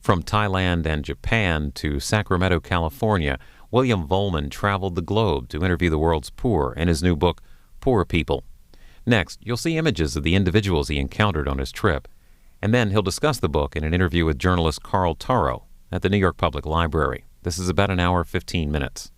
From Thailand and Japan to Sacramento, California, William Vollman traveled the globe to interview the world's poor in his new book, Poor People. Next, you'll see images of the individuals he encountered on his trip, and then he'll discuss the book in an interview with journalist Carl Taro at the New York Public Library. This is about an hour, 15 minutes.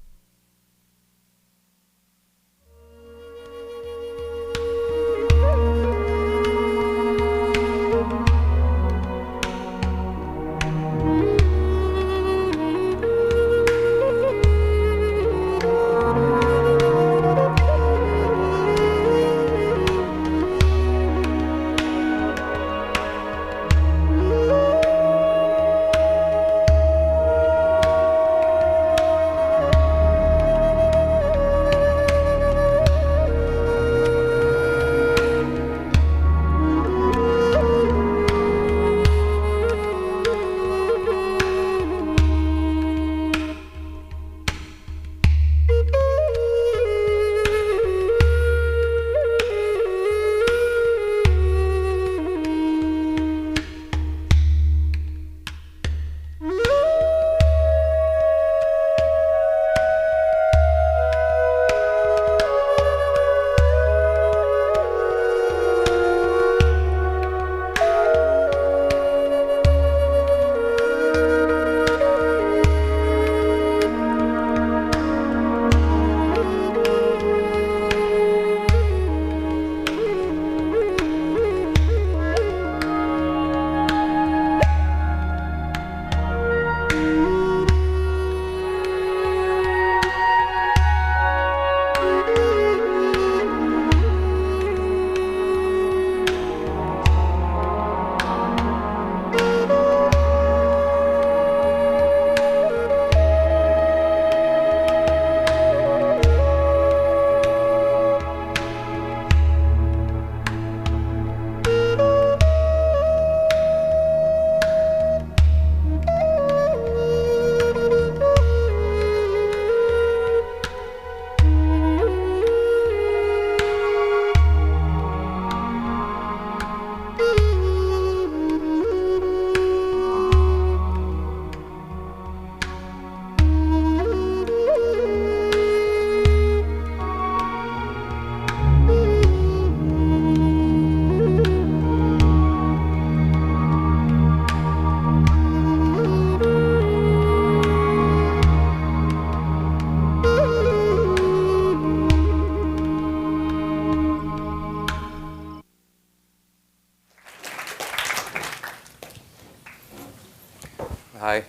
Hi.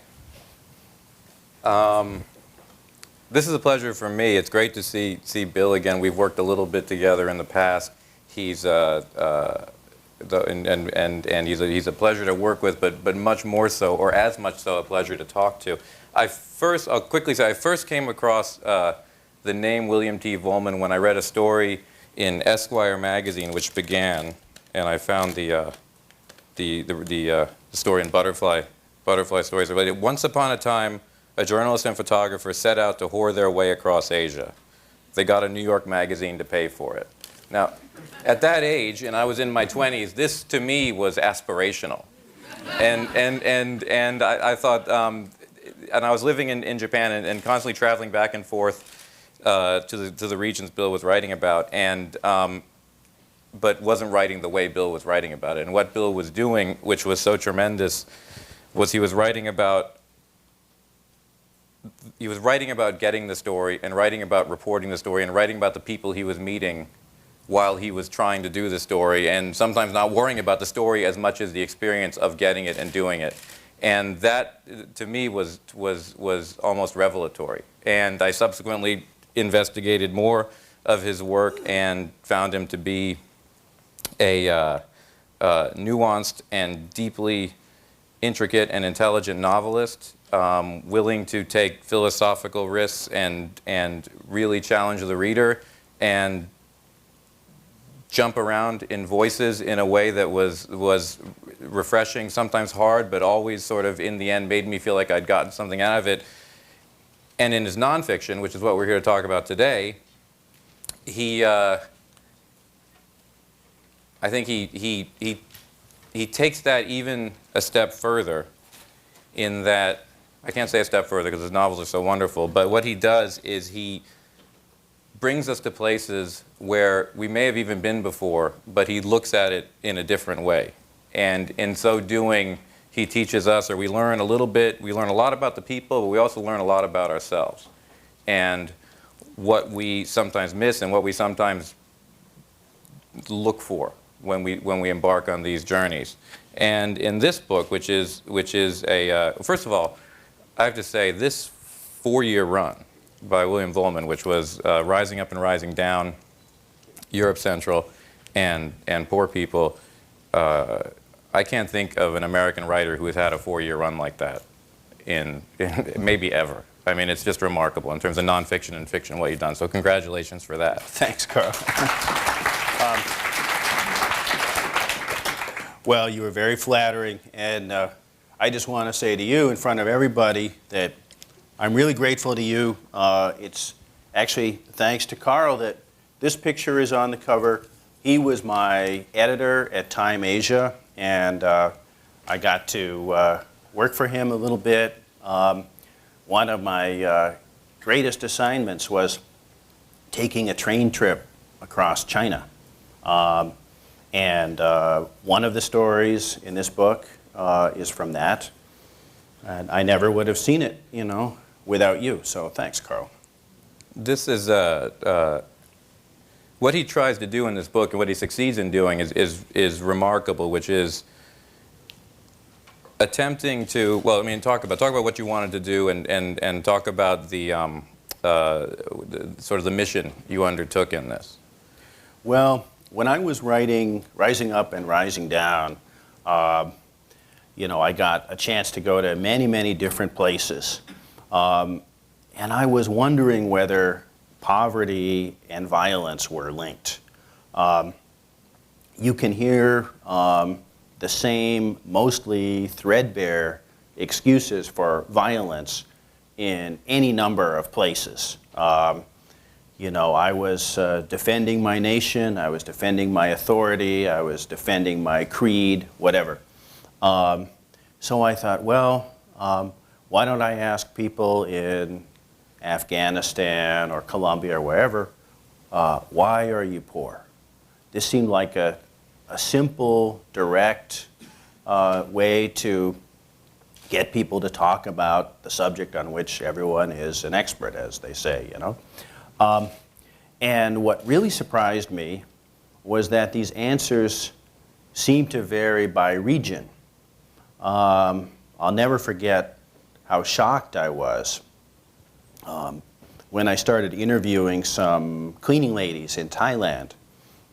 This is a pleasure for me. It's great to see Bill again. We've worked a little bit together in the past. He's he's a pleasure to work with, but much more so, or as much so, a pleasure to talk to. I'll quickly say, I first came across the name William T. Vollman when I read a story in Esquire magazine, which began, and I found the story in Butterfly Stories. Once upon a time, a journalist and photographer set out to whore their way across Asia. They got a New York magazine to pay for it. Now, at that age, and I was in my 20s, this to me was aspirational. And I thought, and I was living in Japan and constantly traveling back and forth to the regions Bill was writing about, and but wasn't writing the way Bill was writing about it. And what Bill was doing, which was so tremendous, was he was writing about getting the story, and writing about reporting the story, and writing about the people he was meeting while he was trying to do the story, and sometimes not worrying about the story as much as the experience of getting it and doing it. And that, to me, was almost revelatory. And I subsequently investigated more of his work and found him to be a nuanced and deeply intricate and intelligent novelist, willing to take philosophical risks and really challenge the reader and jump around in voices in a way that was refreshing, sometimes hard, but always sort of in the end made me feel like I'd gotten something out of it. And in his nonfiction, which is what we're here to talk about today, I think he takes that even a step further in that, I can't say a step further because his novels are so wonderful, but what he does is he brings us to places where we may have even been before, but he looks at it in a different way. And in so doing, he teaches us, or we learn a little bit, we learn a lot about the people, but we also learn a lot about ourselves. And what we sometimes miss and what we sometimes look for when we embark on these journeys. And in this book, which is a, first of all, I have to say, this 4-year run by William Vollman, which was Rising Up and Rising Down, Europe Central, and Poor People, I can't think of an American writer who has had a 4-year run like that in maybe ever. I mean, it's just remarkable in terms of nonfiction and fiction, what you've done. So congratulations for that. Thanks, Carl. Well, you were very flattering, and I just want to say to you in front of everybody that I'm really grateful to you. It's actually thanks to Carl that this picture is on the cover. He was my editor at Time Asia, and I got to work for him a little bit. One of my greatest assignments was taking a train trip across China. And one of the stories in this book is from that. And I never would have seen it, you know, without you. So thanks, Carl. This is what he tries to do in this book, and what he succeeds in doing is remarkable, which is attempting to, well, I mean, talk about what you wanted to do, and talk about the sort of the mission you undertook in this. Well, when I was writing Rising Up and Rising Down, you know, I got a chance to go to many, many different places. And I was wondering whether poverty and violence were linked. You can hear the same mostly threadbare excuses for violence in any number of places. You know, I was defending my nation, I was defending my authority, I was defending my creed, whatever. So I thought, well, why don't I ask people in Afghanistan or Colombia or wherever, why are you poor? This seemed like a simple, direct way to get people to talk about the subject on which everyone is an expert, as they say, you know. And what really surprised me was that these answers seemed to vary by region. I'll never forget how shocked I was when I started interviewing some cleaning ladies in Thailand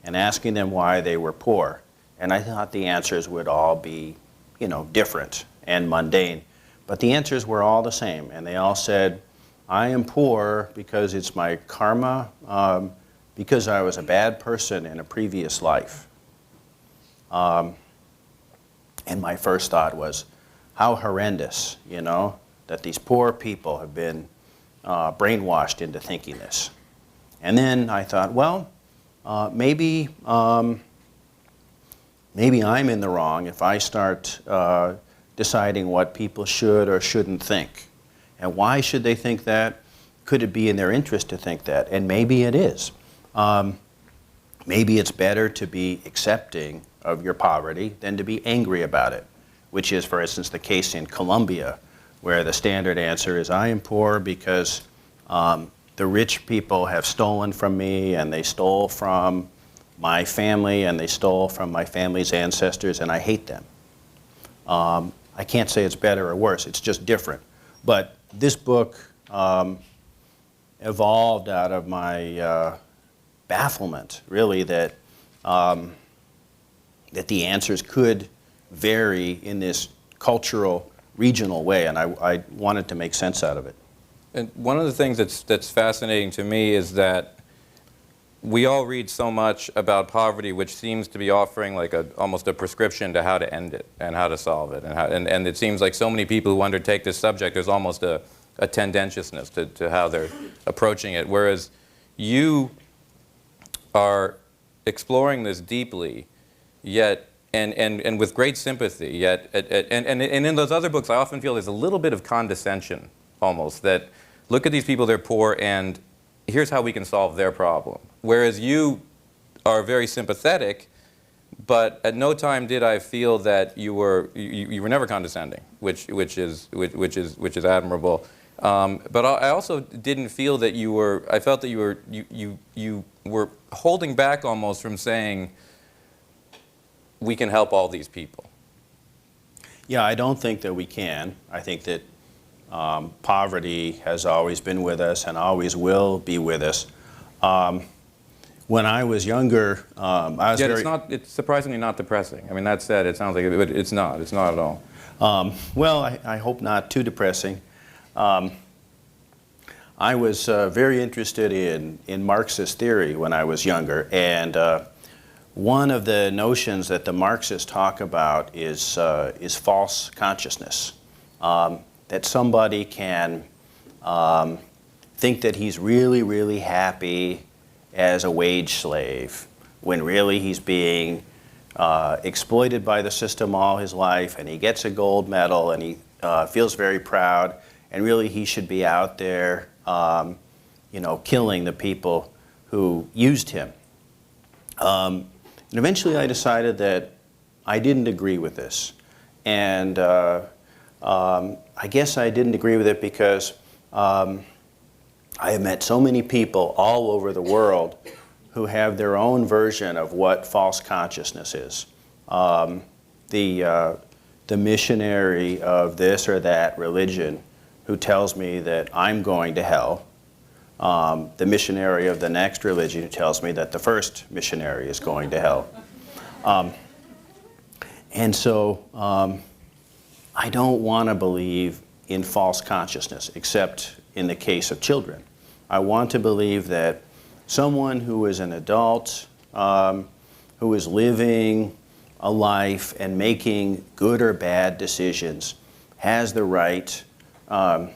and asking them why they were poor. And I thought the answers would all be, you know, different and mundane. But the answers were all the same, and they all said, I am poor because it's my karma, because I was a bad person in a previous life. And my first thought was, how horrendous, you know, that these poor people have been brainwashed into thinking this. And then I thought, well, maybe I'm in the wrong if I start deciding what people should or shouldn't think. And why should they think that? Could it be in their interest to think that? And maybe it is. Maybe it's better to be accepting of your poverty than to be angry about it, which is, for instance, the case in Colombia, where the standard answer is, I am poor because the rich people have stolen from me, and they stole from my family, and they stole from my family's ancestors, and I hate them. I can't say it's better or worse, it's just different. But this book evolved out of my bafflement, really, that the answers could vary in this cultural, regional way, and I wanted to make sense out of it. And one of the things that's fascinating to me is that we all read so much about poverty, which seems to be offering like almost a prescription to how to end it and how to solve it. And it seems like so many people who undertake this subject, there's almost a tendentiousness to how they're approaching it. Whereas you are exploring this deeply, yet and with great sympathy, yet, and in those other books, I often feel there's a little bit of condescension, almost, that look at these people, they're poor, and here's how we can solve their problem. Whereas you are very sympathetic, but at no time did I feel that you were never condescending, which is admirable. But I also didn't feel that you were. I felt that you were holding back almost from saying, we can help all these people. Yeah, I don't think that we can. I think that poverty has always been with us and always will be with us. When I was younger, I was Yet it's surprisingly not depressing. I mean, that said, it sounds like it, but it's not. It's not at all. Well, I hope not too depressing. I was very interested in Marxist theory when I was younger, and one of the notions that the Marxists talk about is false consciousness. That somebody can think that he's really, really happy as a wage slave, when really he's being exploited by the system all his life, and he gets a gold medal, and he feels very proud, and really he should be out there, killing the people who used him. And eventually I decided that I didn't agree with this. And I guess I didn't agree with it because I have met so many people all over the world who have their own version of what false consciousness is. The missionary of this or that religion who tells me that I'm going to hell. The missionary of the next religion who tells me that the first missionary is going to hell. And so I don't want to believe in false consciousness, except in the case of children. I want to believe that someone who is an adult, who is living a life and making good or bad decisions, has the right to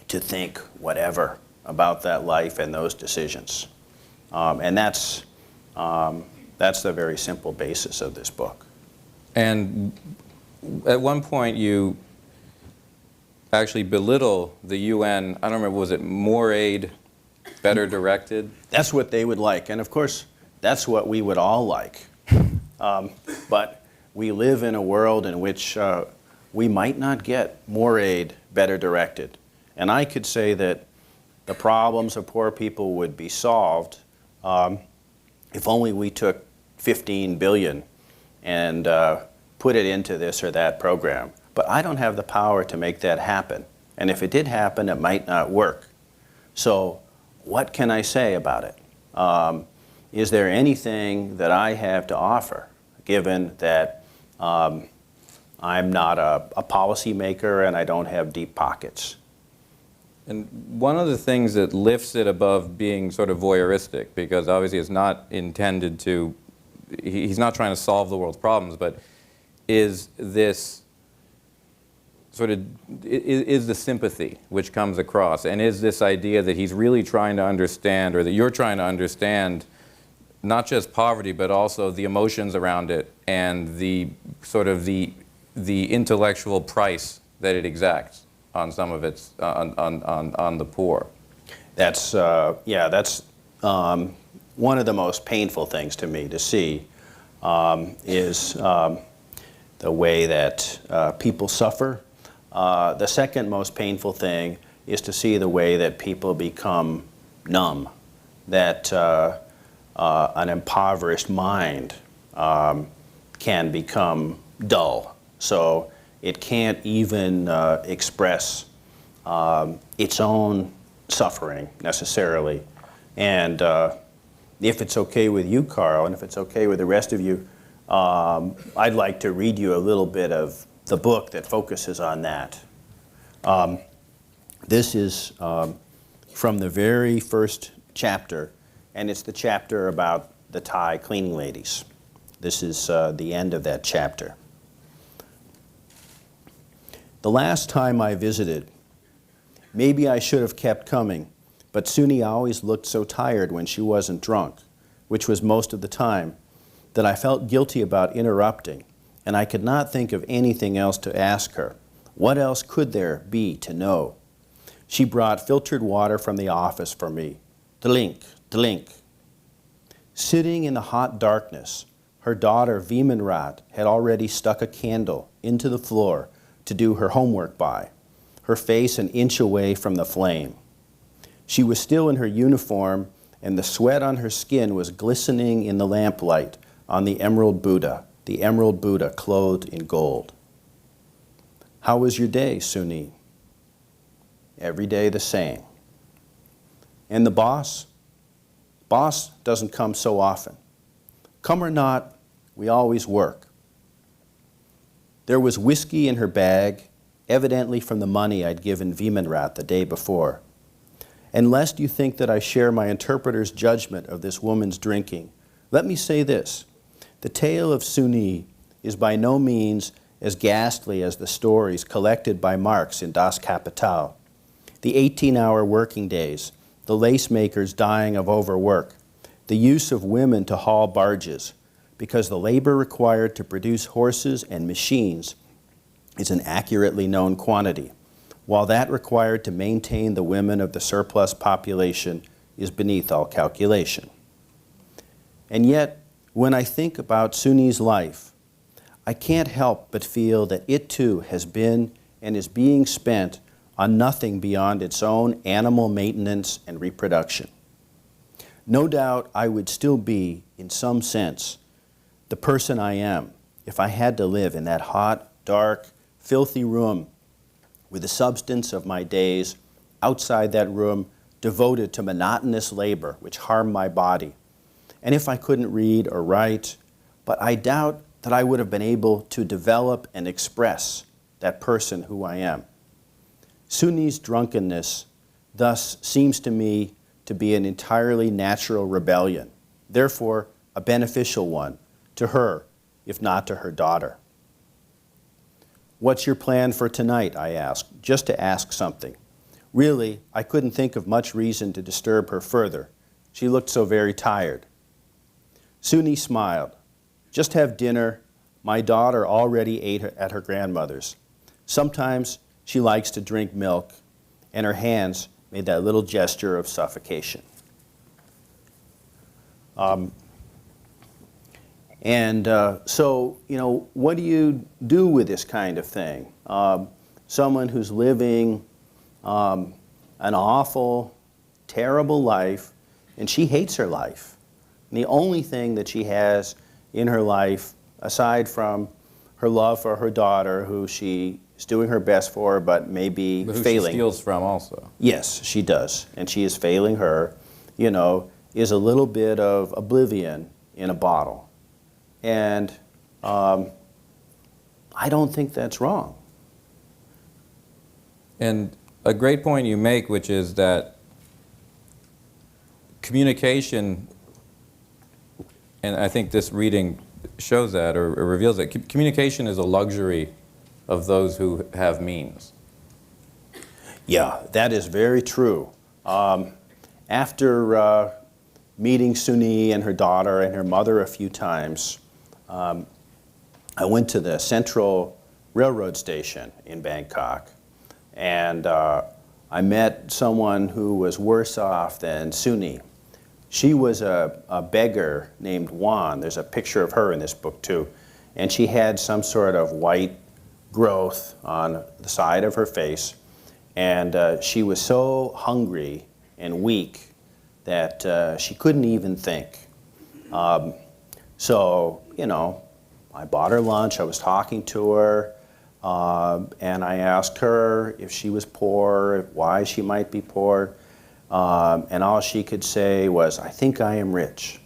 think whatever about that life and those decisions. And that's the very simple basis of this book. And at one point you actually belittle the UN. I don't remember, was it more aid, better directed? That's what they would like. And of course, that's what we would all like. But we live in a world in which we might not get more aid, better directed. And I could say that the problems of poor people would be solved if only we took 15 billion and put it into this or that program. But I don't have the power to make that happen. And if it did happen, it might not work. So what can I say about it? Is there anything that I have to offer, given that I'm not a policymaker and I don't have deep pockets? And one of the things that lifts it above being sort of voyeuristic, because obviously it's not intended to, he's not trying to solve the world's problems, but is this sort of, is the sympathy which comes across, and is this idea that he's really trying to understand, or that you're trying to understand, not just poverty, but also the emotions around it, and the sort of the intellectual price that it exacts on some of its, on the poor. That's, yeah, that's one of the most painful things to me to see is the way that people suffer. The second most painful thing is to see the way that people become numb, that an impoverished mind can become dull. So it can't even express its own suffering necessarily. And if it's okay with you, Carl, and if it's okay with the rest of you, I'd like to read you a little bit of the book that focuses on that. This is from the very first chapter, and it's the chapter about the Thai cleaning ladies. This is the end of that chapter. The last time I visited, maybe I should have kept coming, but Suni always looked so tired when she wasn't drunk, which was most of the time. that I felt guilty about interrupting, and I could not think of anything else to ask her. What else could there be to know? She brought filtered water from the office for me. Tlink, tlink. Sitting in the hot darkness, her daughter Vollman had already stuck a candle into the floor to do her homework by, her face an inch away from the flame. She was still in her uniform, and the sweat on her skin was glistening in the lamplight on the emerald Buddha clothed in gold. How was your day, Suni? Every day the same. And the boss? Boss doesn't come so often. Come or not, we always work. There was whiskey in her bag, evidently from the money I'd given Vollman the day before. And lest you think that I share my interpreter's judgment of this woman's drinking, let me say this. The tale of Suni is by no means as ghastly as the stories collected by Marx in Das Kapital. The 18-hour working days, the lace makers dying of overwork, the use of women to haul barges, because the labor required to produce horses and machines is an accurately known quantity, while that required to maintain the women of the surplus population is beneath all calculation. And yet, when I think about Suni's life, I can't help but feel that it too has been and is being spent on nothing beyond its own animal maintenance and reproduction. No doubt I would still be, in some sense, the person I am if I had to live in that hot, dark, filthy room with the substance of my days outside that room devoted to monotonous labor which harmed my body. And if I couldn't read or write, but I doubt that I would have been able to develop and express that person who I am. Suni's drunkenness thus seems to me to be an entirely natural rebellion, therefore a beneficial one to her, if not to her daughter. What's your plan for tonight, I asked, just to ask something. Really, I couldn't think of much reason to disturb her further. She looked so very tired. Suni smiled. Just have dinner. My daughter already ate at her grandmother's. Sometimes she likes to drink milk, and her hands made that little gesture of suffocation. So, what do you do with this kind of thing? Someone who's living an awful, terrible life, and she hates her life. And the only thing that she has in her life, aside from her love for her daughter, who she is doing her best for, but maybe but who failing. She steals from also. Yes, she does. And she is failing her, is a little bit of oblivion in a bottle. And I don't think that's wrong. And a great point you make, which is that communication, and I think this reading shows that or reveals that, communication is a luxury of those who have means. Yeah, that is very true. After meeting Suni and her daughter and her mother a few times, I went to the Central Railroad Station in Bangkok, and I met someone who was worse off than Suni. She was a beggar named Juan. There's a picture of her in this book too. And she had some sort of white growth on the side of her face. And she was so hungry and weak that she couldn't even think. So, I bought her lunch. I was talking to her. And I asked her if she was poor, why she might be poor. And all she could say was, "I think I am rich."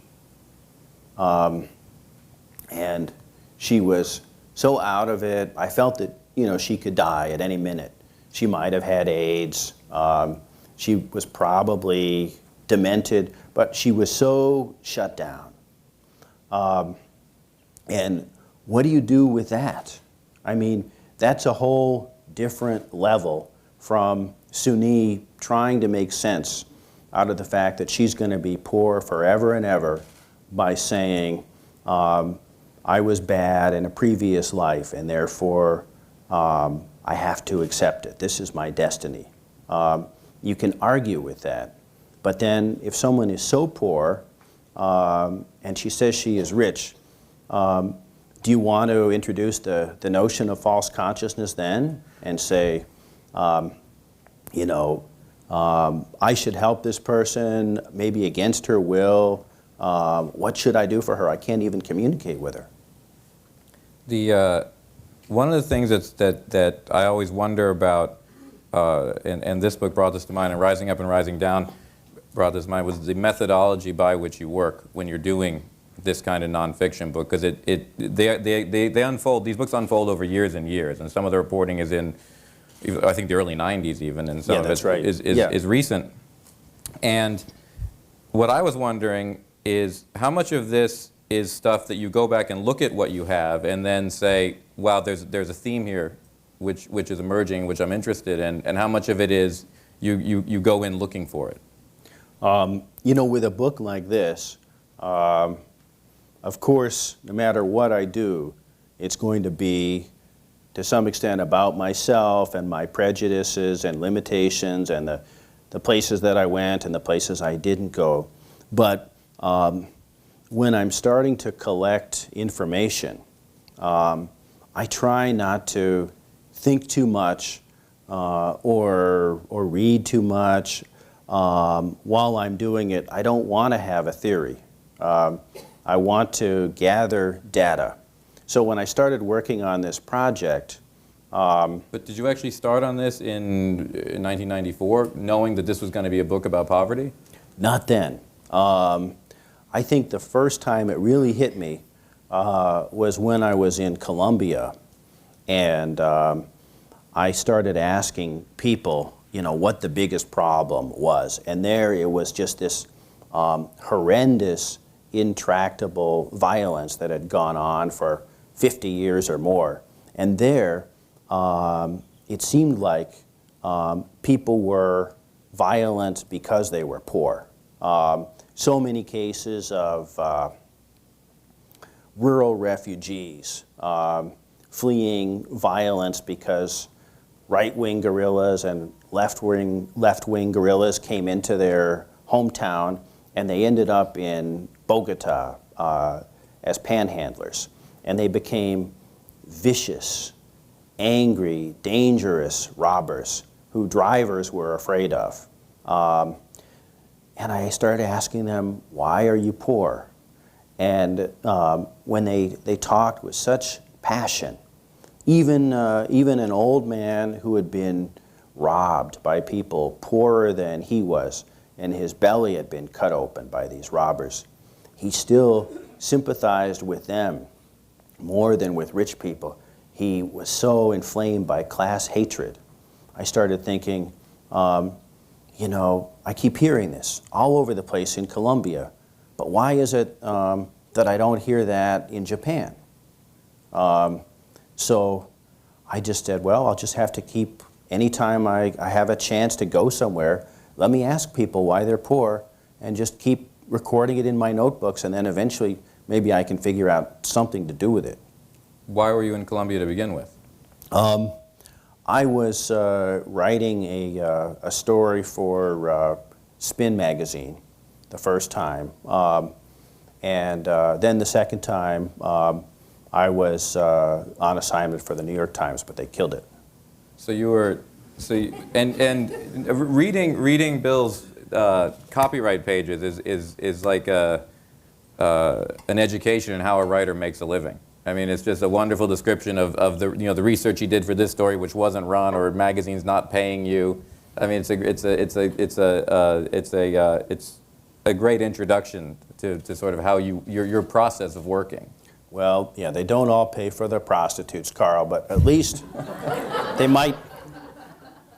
And she was so out of it. I felt that, she could die at any minute. She might have had AIDS. She was probably demented, but she was so shut down. And what do you do with that? I mean, that's a whole different level from Suni trying to make sense out of the fact that she's going to be poor forever and ever by saying, I was bad in a previous life, and therefore I have to accept it. This is my destiny. You can argue with that. But then if someone is so poor, and she says she is rich, do you want to introduce the notion of false consciousness then and say, you know, I should help this person, maybe against her will. What should I do for her? I can't even communicate with her. One of the things that I always wonder about, and this book brought this to mind, and Rising Up and Rising Down brought this to mind, was the methodology by which you work when you're doing this kind of nonfiction book, because they unfold, these books unfold over years and years, and some of the reporting is in, I think, the early 90s even, and some of it is recent. And what I was wondering is how much of this is stuff that you go back and look at what you have and then say, wow, there's a theme here which is emerging, which I'm interested in, and how much of it is you go in looking for it? You know, with a book like this, of course, no matter what I do, it's going to be, to some extent, about myself and my prejudices and limitations and the places that I went and the places I didn't go. But when I'm starting to collect information, I try not to think too much or read too much while I'm doing it. I don't want to have a theory. I want to gather data. So when I started working on this project... but did you actually start on this in 1994, knowing that this was going to be a book about poverty? Not then. I think the first time it really hit me was when I was in Colombia, and I started asking people, you know, what the biggest problem was. And there it was just this horrendous, intractable violence that had gone on for 50 years or more. And there, it seemed like people were violent because they were poor. So many cases of rural refugees fleeing violence because right-wing guerrillas and left-wing guerrillas came into their hometown, and they ended up in Bogota as panhandlers. And they became vicious, angry, dangerous robbers who drivers were afraid of. And I started asking them, why are you poor? And when they talked with such passion, even an old man who had been robbed by people poorer than he was, and his belly had been cut open by these robbers, he still sympathized with them more than with rich people. He was so inflamed by class hatred. I started thinking, you know, I keep hearing this all over the place in Colombia, but why is it that I don't hear that in Japan? So I just said, well, I'll just have to keep, anytime I have a chance to go somewhere, let me ask people why they're poor and just keep recording it in my notebooks, and then eventually maybe I can figure out something to do with it. Why were you in Colombia to begin with? I was writing a story for Spin magazine the first time, and then the second time I was on assignment for the New York Times, but they killed it. So you were, and reading Bill's copyright pages is like an education in how a writer makes a living. I mean, it's just a wonderful description of the, you know, the research he did for this story, which wasn't run, or magazines not paying you. I mean, it's a great introduction to sort of how your process of working. Well, yeah, they don't all pay for their prostitutes, Carl, but at least they might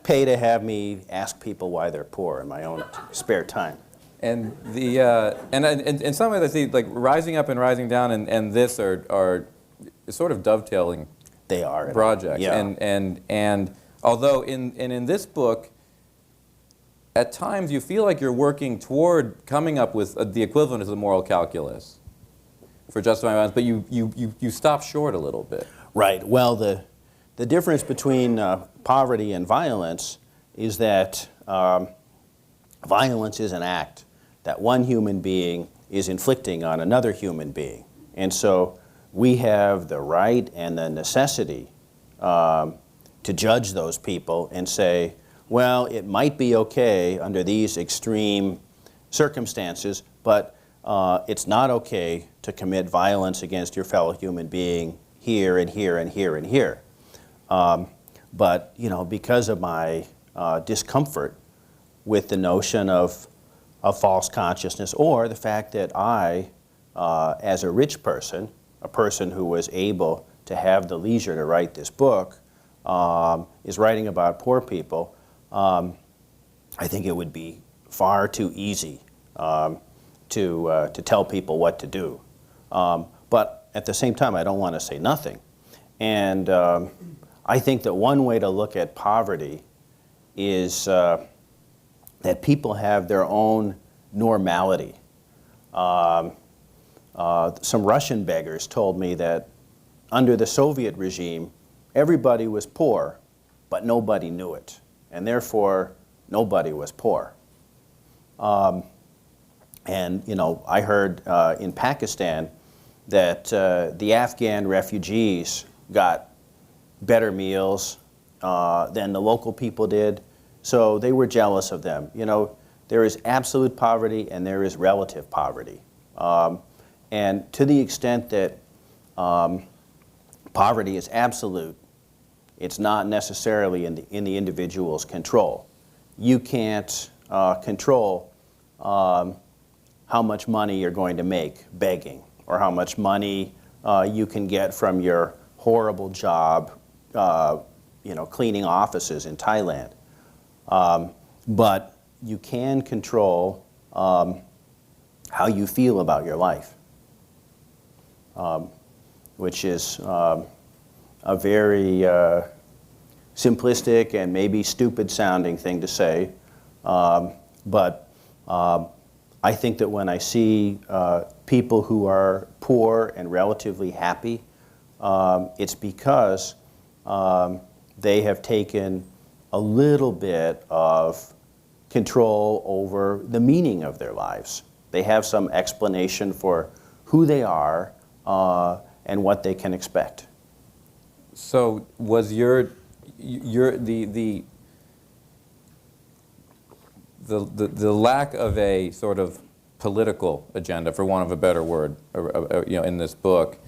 pay to have me ask people why they're poor in my own spare time. And the and in some ways, I see like Rising Up and Rising Down and this are sort of dovetailing. They are projects. Yeah. And although in this book, at times you feel like you're working toward coming up with the equivalent of the moral calculus. for justifying violence, but you stop short a little bit. Right. Well, the difference between poverty and violence is that violence is an act that one human being is inflicting on another human being. And so we have the right and the necessity to judge those people and say, well, it might be okay under these extreme circumstances, but it's not okay to commit violence against your fellow human being here and here and here and here. But, you know, because of my discomfort with the notion of false consciousness, or the fact that I, as a rich person, a person who was able to have the leisure to write this book, is writing about poor people, I think it would be far too easy to tell people what to do. But at the same time, I don't want to say nothing. And I think that one way to look at poverty is that people have their own normality. Some Russian beggars told me that under the Soviet regime, everybody was poor, but nobody knew it. And therefore, nobody was poor. And, you know, I heard in Pakistan that the Afghan refugees got better meals than the local people did, so they were jealous of them. You know, there is absolute poverty and there is relative poverty. And to the extent that poverty is absolute, it's not necessarily in the individual's control. You can't control how much money you're going to make begging, or how much money you can get from your horrible job, you know, cleaning offices in Thailand. But you can control how you feel about your life, which is a very simplistic and maybe stupid sounding thing to say. But I think that when I see people who are poor and relatively happy, it's because they have taken a little bit of control over the meaning of their lives. They have some explanation for who they are and what they can expect. So was the lack of a sort of political agenda, for want of a better word, you know, in this book,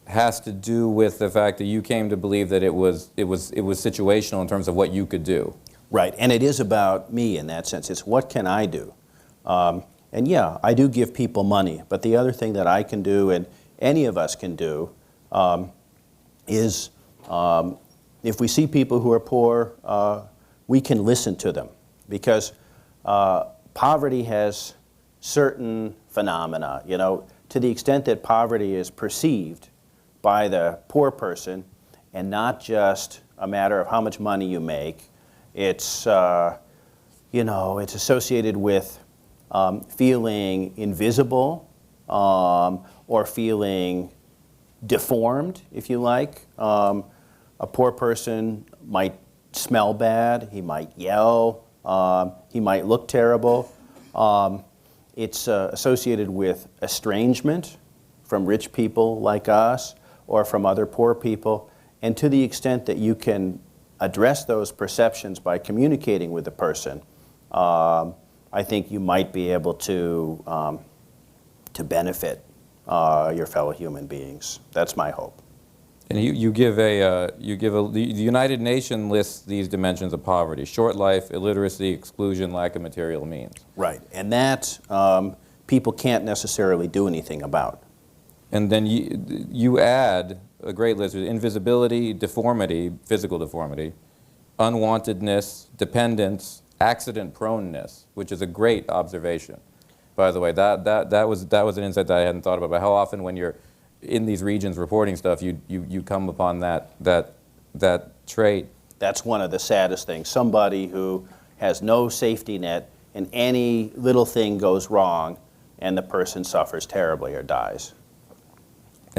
has to do with the fact that you came to believe that it was situational in terms of what you could do. Right, and it is about me in that sense. It's what can I do? And yeah, I do give people money, but the other thing that I can do, and any of us can do, is if we see people who are poor, we can listen to them, because poverty has certain phenomena. You know, to the extent that poverty is perceived by the poor person and not just a matter of how much money you make, it's you know, it's associated with feeling invisible or feeling deformed, if you like. A poor person might smell bad, he might yell, he might look terrible. It's associated with estrangement from rich people like us or from other poor people. And to the extent that you can address those perceptions by communicating with the person, I think you might be able to benefit your fellow human beings. That's my hope. And the United Nations lists these dimensions of poverty: short life, illiteracy, exclusion, lack of material means. Right, and that people can't necessarily do anything about. And then you add a great list: invisibility, deformity, physical deformity, unwantedness, dependence, accident proneness, which is a great observation. By the way, that was an insight that I hadn't thought about. But how often, when you're in these regions reporting stuff, you come upon that trait. That's one of the saddest things. Somebody who has no safety net, and any little thing goes wrong, and the person suffers terribly or dies.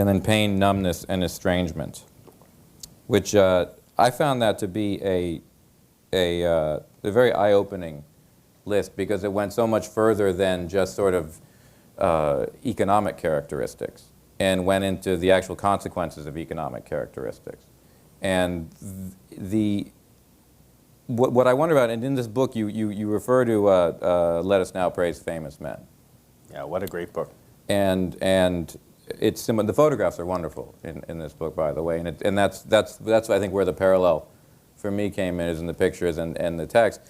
and then pain, numbness, and estrangement, which I found that to be a very eye-opening list, because it went so much further than just sort of economic characteristics, and went into the actual consequences of economic characteristics. And what I wonder about, and in this book you refer to Let Us Now Praise Famous Men. Yeah, what a great book. And it's similar. The photographs are wonderful in this book, by the way, and that's I think where the parallel for me came in, is in the pictures and the text.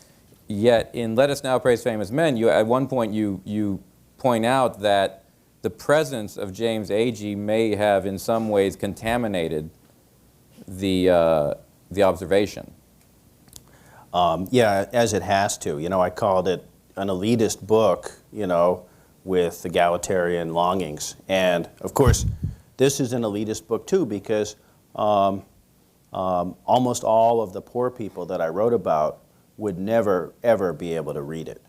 Yet in Let Us Now Praise Famous Men, at one point you point out that the presence of James Agee may have in some ways contaminated the observation. Yeah, as it has to. You know, I called it an elitist book, you know, with egalitarian longings. And of course, this is an elitist book too, because almost all of the poor people that I wrote about would never, ever be able to read it.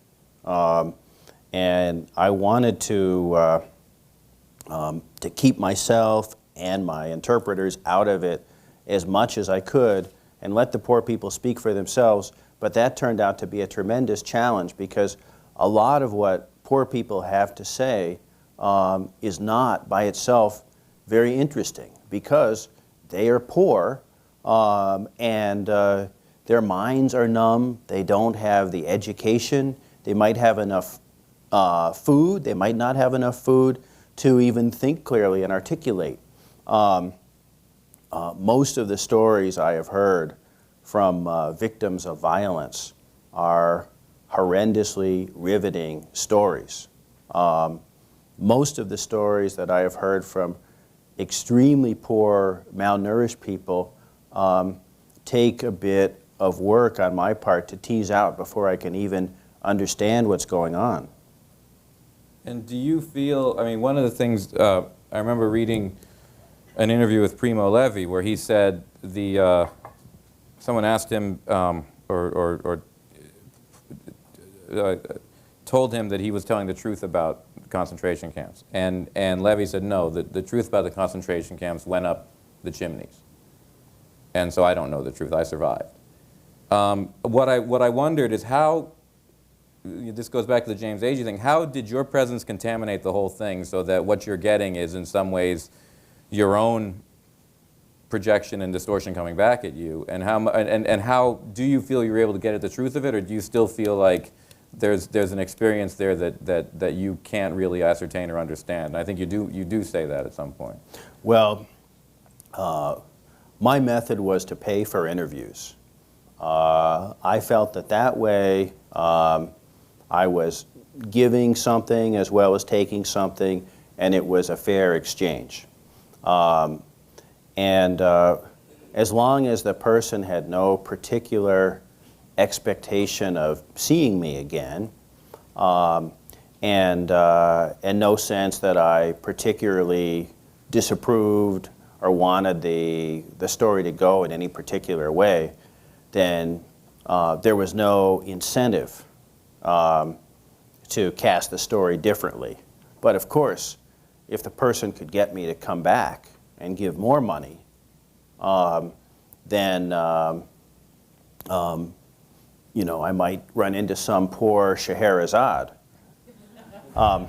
And I wanted to keep myself and my interpreters out of it as much as I could and let the poor people speak for themselves. But that turned out to be a tremendous challenge, because a lot of what poor people have to say is not by itself very interesting, because they are poor and their minds are numb. They don't have the education. They might have enough food. They might not have enough food to even think clearly and articulate. Most of the stories I have heard from victims of violence are horrendously riveting stories. Most of the stories that I have heard from extremely poor, malnourished people take a bit of work on my part to tease out before I can even understand what's going on. And do you feel, I mean, one of the things, I remember reading an interview with Primo Levi where he said someone asked him told him that he was telling the truth about concentration camps. And Levi said, no, the truth about the concentration camps went up the chimneys. And so I don't know the truth, I survived. What I wondered is how, this goes back to the James Agee thing, how did your presence contaminate the whole thing so that what you're getting is in some ways your own projection and distortion coming back at you? And how do you feel you're able to get at the truth of it, or do you still feel like there's an experience there that you can't really ascertain or understand? And I think you do say that at some point. Well, my method was to pay for interviews. I felt that way I was giving something as well as taking something, and it was a fair exchange. As long as the person had no particular expectation of seeing me again, and no sense that I particularly disapproved or wanted the story to go in any particular way, then there was no incentive to cast the story differently. But of course, if the person could get me to come back and give more money, then you know, I might run into some poor Scheherazade. Some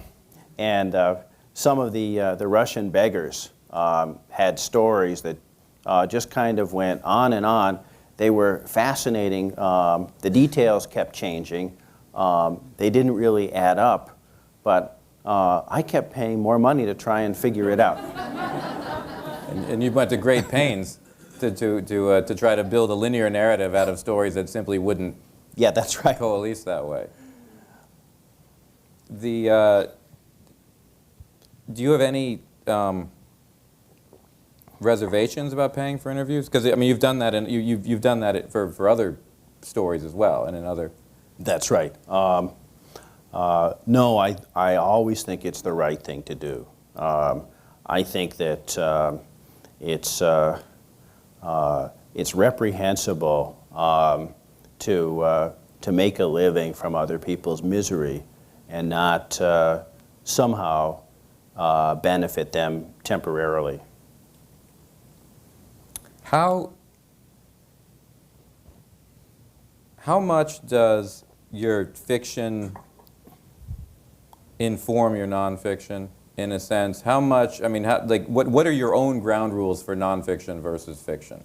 of the Russian beggars had stories that just kind of went on and on. They were fascinating. The details kept changing. They didn't really add up, but I kept paying more money to try and figure it out. And you went to great pains to try to build a linear narrative out of stories that simply wouldn't that's right. coalesce that way. Do you have any reservations about paying for interviews? Because I mean, you've done that, and you've done that for other stories as well, and in other. That's right. No, I always think it's the right thing to do. I think that it's reprehensible to make a living from other people's misery and not somehow benefit them temporarily. How much does your fiction inform your nonfiction, in a sense? How much, I mean, what are your own ground rules for nonfiction versus fiction?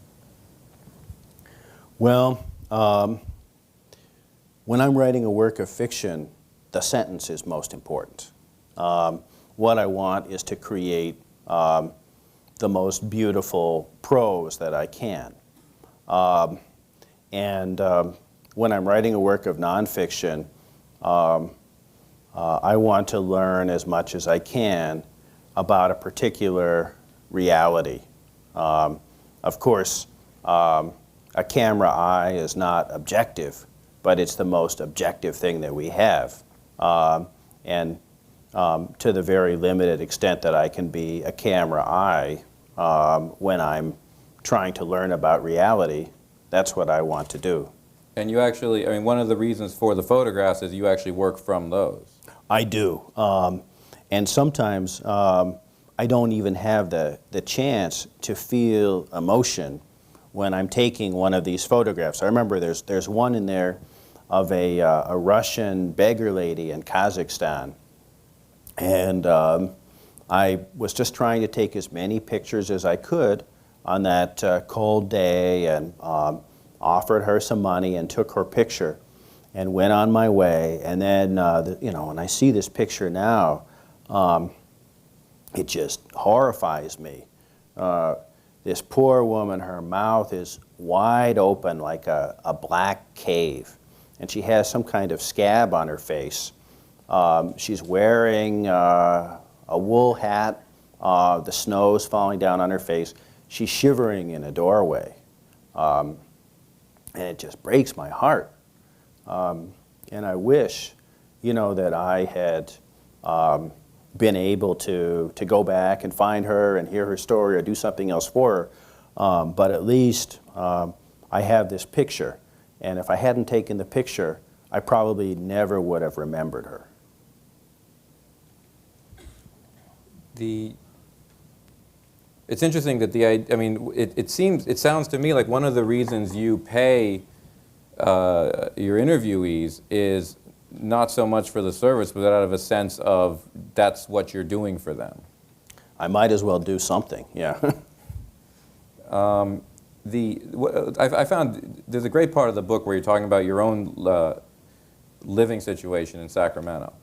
Well, when I'm writing a work of fiction, the sentence is most important. What I want is to create the most beautiful prose that I can. When I'm writing a work of nonfiction, I want to learn as much as I can about a particular reality. Of course, a camera eye is not objective, but it's the most objective thing that we have. To the very limited extent that I can be a camera eye when I'm trying to learn about reality, that's what I want to do. And you actually, I mean, one of the reasons for the photographs is you actually work from those. I do. And sometimes I don't even have the chance to feel emotion when I'm taking one of these photographs. I remember there's one in there of a Russian beggar lady in Kazakhstan. And I was just trying to take as many pictures as I could on that cold day, and offered her some money and took her picture and went on my way. And then, you know, when I see this picture now, it just horrifies me. This poor woman, her mouth is wide open like a black cave, and she has some kind of scab on her face. She's wearing a wool hat. The snow's falling down on her face. She's shivering in a doorway. And it just breaks my heart. And I wish, you know, that I had been able to go back and find her and hear her story or do something else for her. But at least I have this picture. And if I hadn't taken the picture, I probably never would have remembered her. It's interesting that I mean, it sounds to me like one of the reasons you pay your interviewees is not so much for the service, but out of a sense of that's what you're doing for them. I might as well do something, yeah. I found there's a great part of the book where you're talking about your own living situation in Sacramento.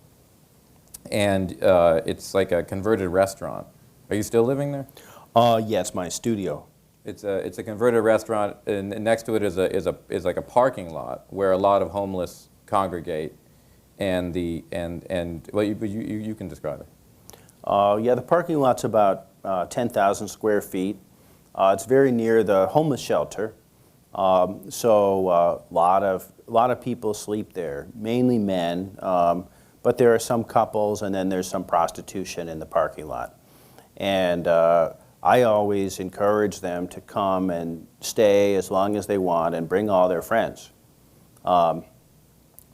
And it's like a converted restaurant. Are you still living there? Yeah, it's my studio. It's a converted restaurant, and next to it is like a parking lot where a lot of homeless congregate, and well, you can describe it. Yeah, the parking lot's about 10,000 square feet. It's very near the homeless shelter, so a lot of people sleep there, mainly men, but there are some couples, and then there's some prostitution in the parking lot. And I always encourage them to come and stay as long as they want and bring all their friends.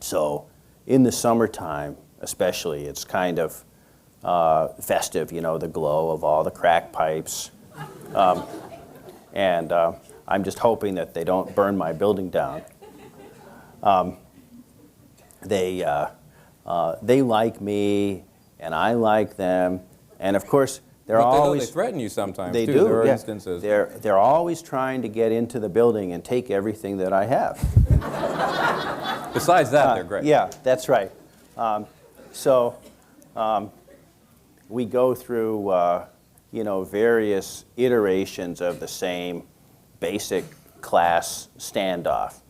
So in the summertime especially, it's kind of festive, you know, the glow of all the crack pipes. And I'm just hoping that they don't burn my building down. They like me, and I like them, and of course, They threaten you sometimes, they too. do, There are yeah. instances. They're always trying to get into the building and take everything that I have. Besides that, they're great. Yeah, that's right. We go through, you know, various iterations of the same basic class standoff.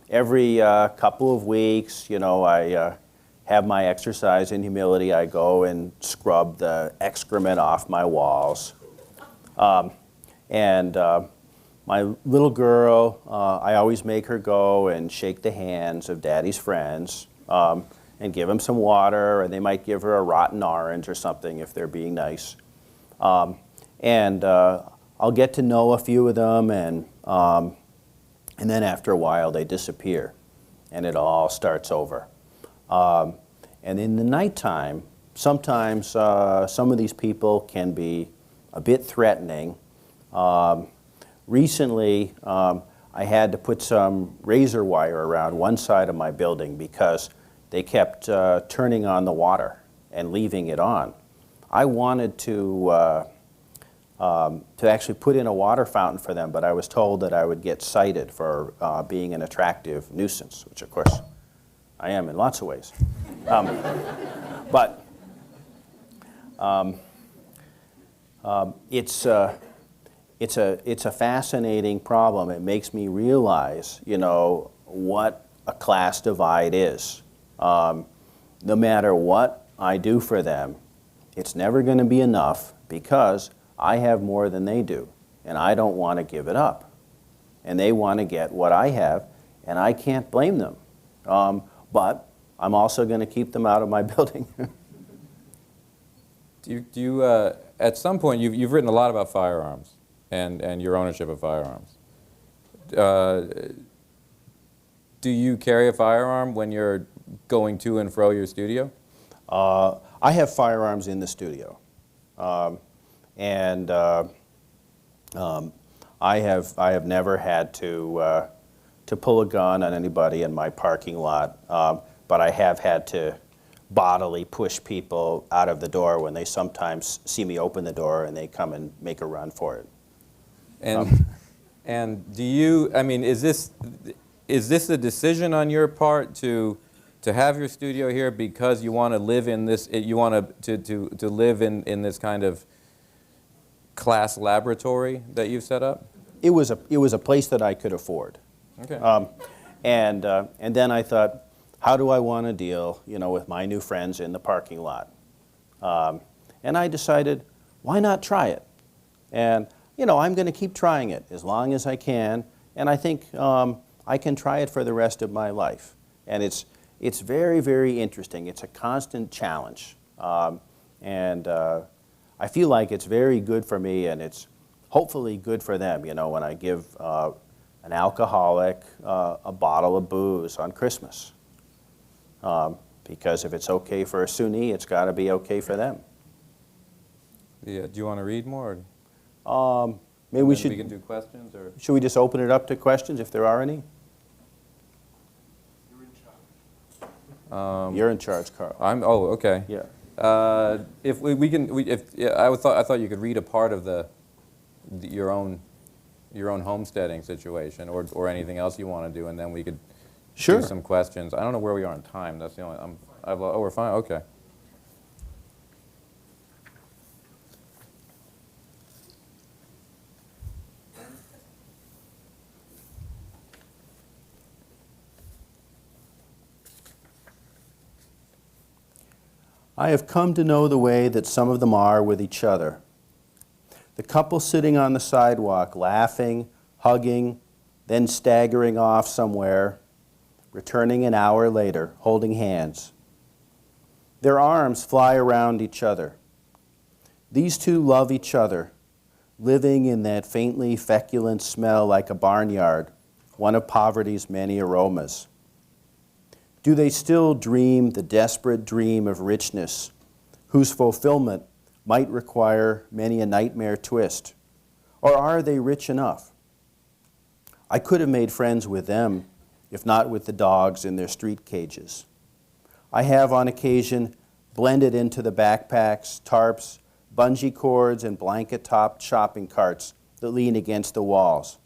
Every couple of weeks, you know, I have my exercise in humility. I go and scrub the excrement off my walls. My little girl, I always make her go and shake the hands of Daddy's friends and give them some water, and they might give her a rotten orange or something if they're being nice. I'll get to know a few of them, and then after a while they disappear, and it all starts over. And in the nighttime, sometimes some of these people can be a bit threatening. Recently, I had to put some razor wire around one side of my building because they kept turning on the water and leaving it on. I wanted to actually put in a water fountain for them, but I was told that I would get cited for being an attractive nuisance, which of course I am in lots of ways. But it's a fascinating problem. It makes me realize, you know, what a class divide is. No matter what I do for them, it's never going to be enough because I have more than they do, and I don't want to give it up. And they want to get what I have, and I can't blame them. But I'm also going to keep them out of my building. Do you at some point, you've written a lot about firearms and your ownership of firearms. Do you carry a firearm when you're going to and fro your studio? I have firearms in the studio. I have never had to pull a gun on anybody in my parking lot, but I have had to bodily push people out of the door when they sometimes see me open the door and they come and make a run for it. And do you, I mean, is this a decision on your part to have your studio here because you want to live in this, you want to live in this kind of class laboratory that you've set up? It was a place that I could afford. Okay. And then I thought, how do I want to deal, you know, with my new friends in the parking lot? And I decided, why not try it? And, you know, I'm going to keep trying it as long as I can, and I think I can try it for the rest of my life. And it's very, very interesting. It's a constant challenge. And I feel like it's very good for me, and it's hopefully good for them, you know, when I give an alcoholic a bottle of booze on Christmas. Because if it's okay for a Sunni, it's got to be okay for them. Yeah. Do you want to read more? Maybe we can do questions, or should we just open it up to questions if there are any? You're in charge. You're in charge, Carl. Oh, okay. Yeah. If we can, I thought you could read a part of your own homesteading situation, or anything else you want to do, and then we could do some questions. I don't know where we are on time. That's the only. Oh, we're fine. Okay. I have come to know the way that some of them are with each other. The couple sitting on the sidewalk, laughing, hugging, then staggering off somewhere, returning an hour later, holding hands. Their arms fly around each other. These two love each other, living in that faintly feculent smell like a barnyard, one of poverty's many aromas. Do they still dream the desperate dream of richness, whose fulfillment might require many a nightmare twist? Or are they rich enough? I could have made friends with them, if not with the dogs in their street cages. I have on occasion blended into the backpacks, tarps, bungee cords, and blanket-topped shopping carts that lean against the walls.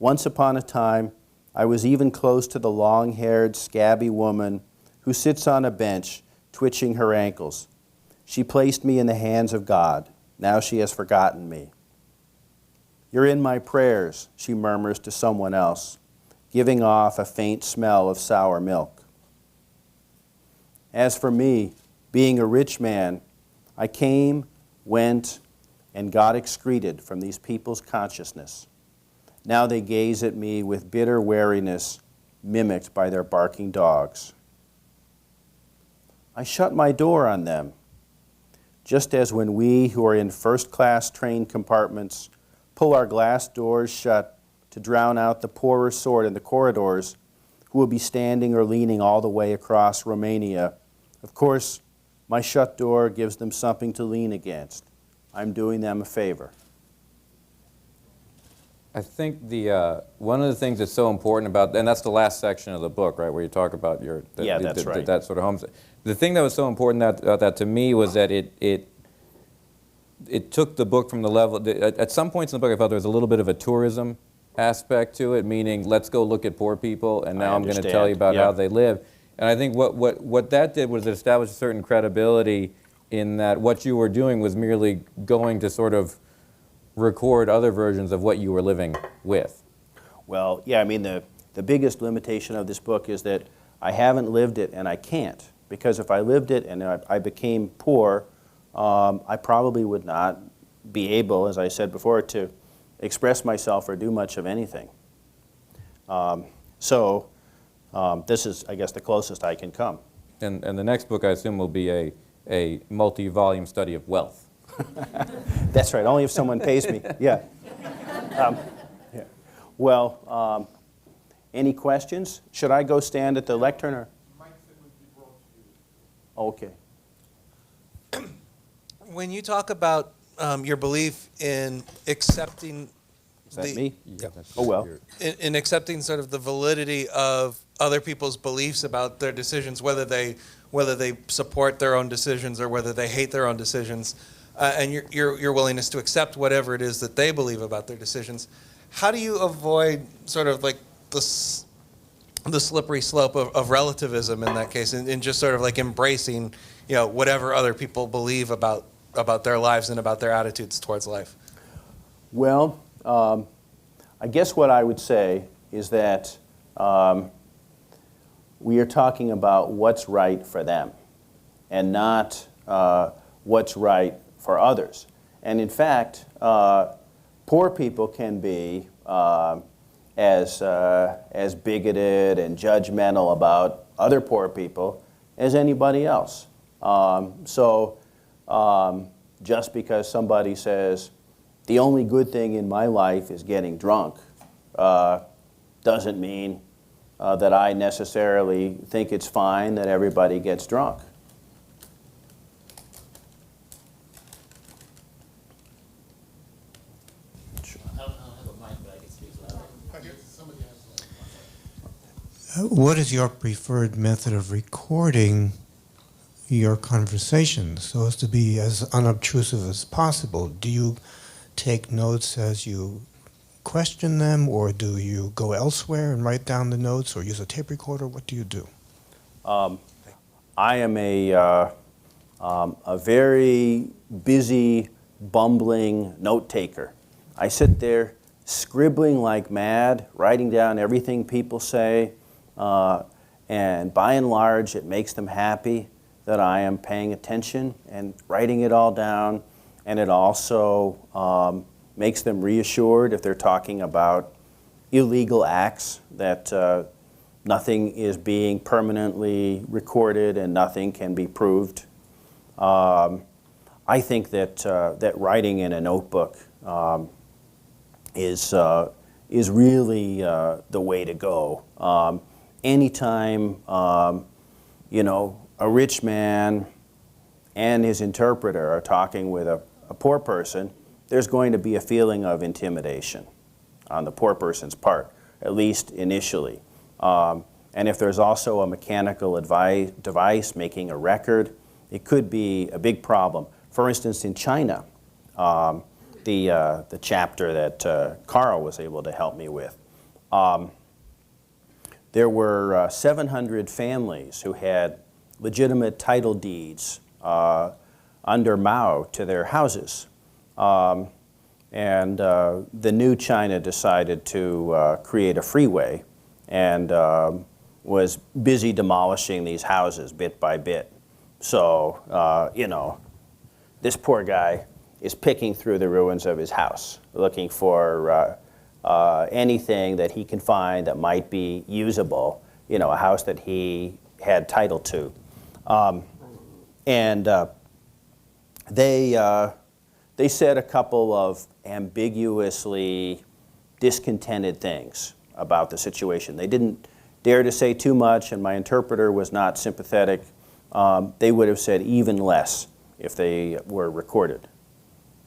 Once upon a time, I was even close to the long-haired, scabby woman who sits on a bench, twitching her ankles. She placed me in the hands of God. Now she has forgotten me. You're in my prayers, she murmurs to someone else, giving off a faint smell of sour milk. As for me, being a rich man, I came, went, and got excreted from these people's consciousness. Now they gaze at me with bitter wariness, mimicked by their barking dogs. I shut my door on them, just as when we who are in first-class train compartments pull our glass doors shut to drown out the poorer sort in the corridors who will be standing or leaning all the way across Romania Of course, my shut door gives them something to lean against. I'm doing them a favor. I think one of the things that's so important about, and that's the last section of the book, right, where you talk about that's right. that sort of home. The thing that was so important about that to me was that it took the book from the level, at some points in the book I felt there was a little bit of a tourism aspect to it, meaning let's go look at poor people and now I'm going to tell you about how they live. And I think what that did was it established a certain credibility in that what you were doing was merely going to sort of record other versions of what you were living with. Well, yeah, I mean, the biggest limitation of this book is that I haven't lived it and I can't. Because if I lived it and I became poor, I probably would not be able, as I said before, to express myself or do much of anything. This is, I guess, the closest I can come. And the next book, I assume, will be a multi-volume study of wealth. That's right, only if someone pays me, yeah. Well, any questions? Should I go stand at the lectern? Or? Okay. When you talk about your belief in accepting Is that me? Yeah. Oh, well. In accepting sort of the validity of other people's beliefs about their decisions, whether they support their own decisions or whether they hate their own decisions, and your willingness to accept whatever it is that they believe about their decisions, how do you avoid sort of like the slippery slope of relativism in that case, and just sort of like embracing, whatever other people believe about their lives and about their attitudes towards life? Well, I guess what I would say is that we are talking about what's right for them and not what's right for others. And in fact, poor people can be as bigoted and judgmental about other poor people as anybody else. Just because somebody says, the only good thing in my life is getting drunk, doesn't mean that I necessarily think it's fine that everybody gets drunk. What is your preferred method of recording your conversations so as to be as unobtrusive as possible? Do you take notes as you question them, or do you go elsewhere and write down the notes, or use a tape recorder? What do you do? I am a very busy, bumbling note taker. I sit there scribbling like mad, writing down everything people say, and by and large it makes them happy that I am paying attention and writing it all down, and it also makes them reassured if they're talking about illegal acts, that nothing is being permanently recorded and nothing can be proved. I think that writing in a notebook is really the way to go. Anytime a rich man and his interpreter are talking with a poor person, there's going to be a feeling of intimidation on the poor person's part, at least initially. And if there's also a mechanical device making a record, it could be a big problem. For instance, in China, the chapter that Carl was able to help me with, there were 700 families who had legitimate title deeds under Mao to their houses. And the new China decided to create a freeway and was busy demolishing these houses bit by bit. So, this poor guy is picking through the ruins of his house, looking for anything that he can find that might be usable, a house that he had title to. They said a couple of ambiguously discontented things about the situation. They didn't dare to say too much, and my interpreter was not sympathetic. they would have said even less if they were recorded.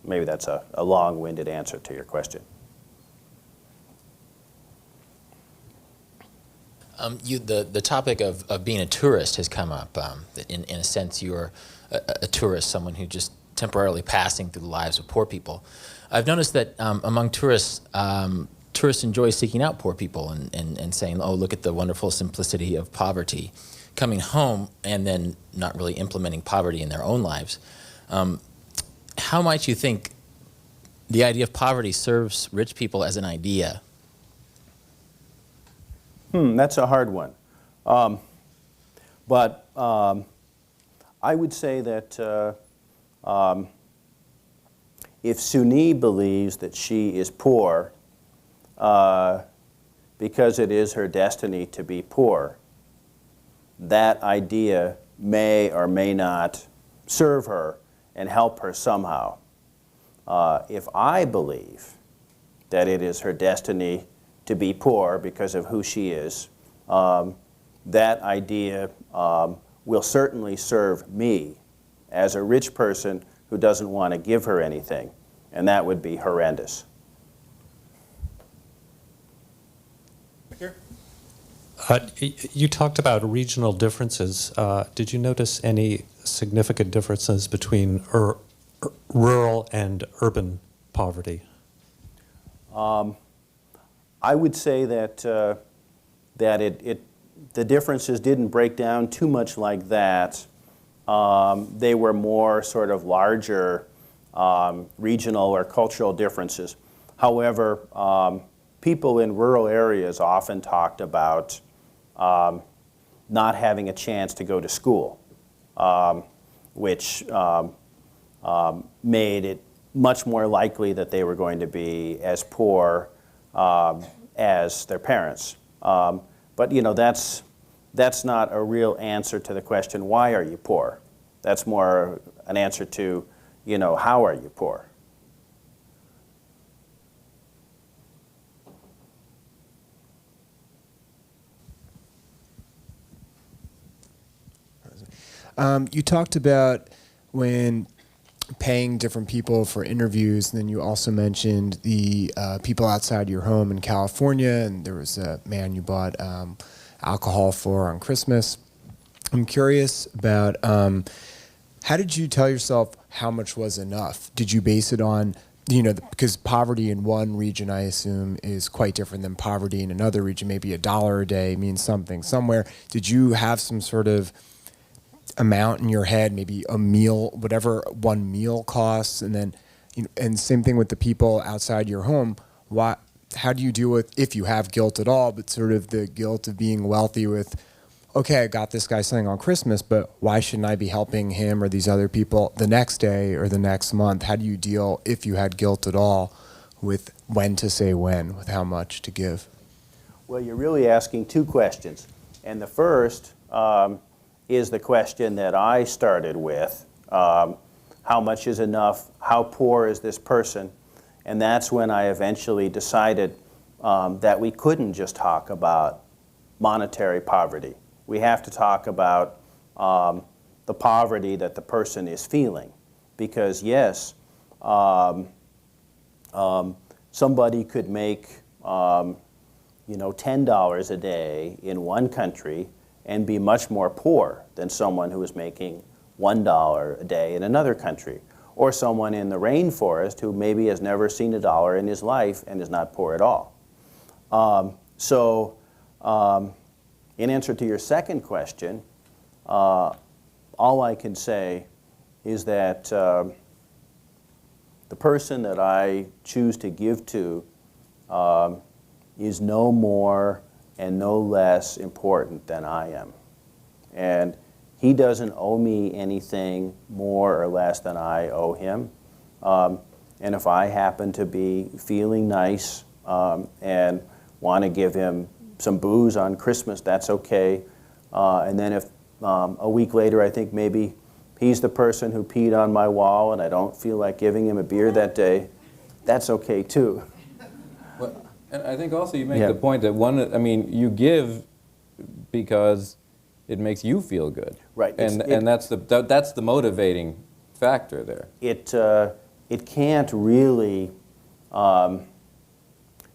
Maybe that's a long-winded answer to your question. The topic of being a tourist has come up. In a sense, you're a tourist, someone who just temporarily passing through the lives of poor people. I've noticed that among tourists, tourists enjoy seeking out poor people and saying, oh, look at the wonderful simplicity of poverty. Coming home and then not really implementing poverty in their own lives. How might you think the idea of poverty serves rich people as an idea? That's a hard one. But I would say that if Suni believes that she is poor because it is her destiny to be poor, that idea may or may not serve her and help her somehow. If I believe that it is her destiny to be poor because of who she is, that idea will certainly serve me as a rich person who doesn't want to give her anything, and that would be horrendous. You talked about regional differences. Did you notice any significant differences between rural and urban poverty? I would say that the differences didn't break down too much like that. They were more sort of larger regional or cultural differences. However, people in rural areas often talked about not having a chance to go to school, which made it much more likely that they were going to be as poor as their parents. But you know, that's not a real answer to the question, why are you poor? That's more an answer to, you know, how are you poor? You talked about when paying different people for interviews, and then you also mentioned the people outside your home in California, and there was a man you bought alcohol for on Christmas. I'm curious about how did you tell yourself how much was enough? Did you base it on, you know, because poverty in one region, I assume, is quite different than poverty in another region. Maybe $1 a day means something somewhere. Did you have some sort of amount in your head, maybe a meal, whatever one meal costs, and then, you know, and same thing with the people outside your home. How do you deal with, if you have guilt at all, but sort of the guilt of being wealthy with, okay, I got this guy something on Christmas, but why shouldn't I be helping him or these other people the next day or the next month? How do you deal, if you had guilt at all, with when to say when, with how much to give? Well, you're really asking two questions. And the first is the question that I started with. How much is enough? How poor is this person? And that's when I eventually decided that we couldn't just talk about monetary poverty. We have to talk about the poverty that the person is feeling. Because yes, somebody could make $10 a day in one country and be much more poor than someone who is making $1 a day in another country. Or someone in the rainforest who maybe has never seen $1 in his life and is not poor at all. In answer to your second question, all I can say is that the person that I choose to give to is no more and no less important than I am. And he doesn't owe me anything more or less than I owe him. And if I happen to be feeling nice and want to give him some booze on Christmas, that's okay. And then if a week later I think maybe he's the person who peed on my wall and I don't feel like giving him a beer that day, that's okay too. And I think also you make the point that you give because it makes you feel good. Right. And that's the motivating factor there. It can't really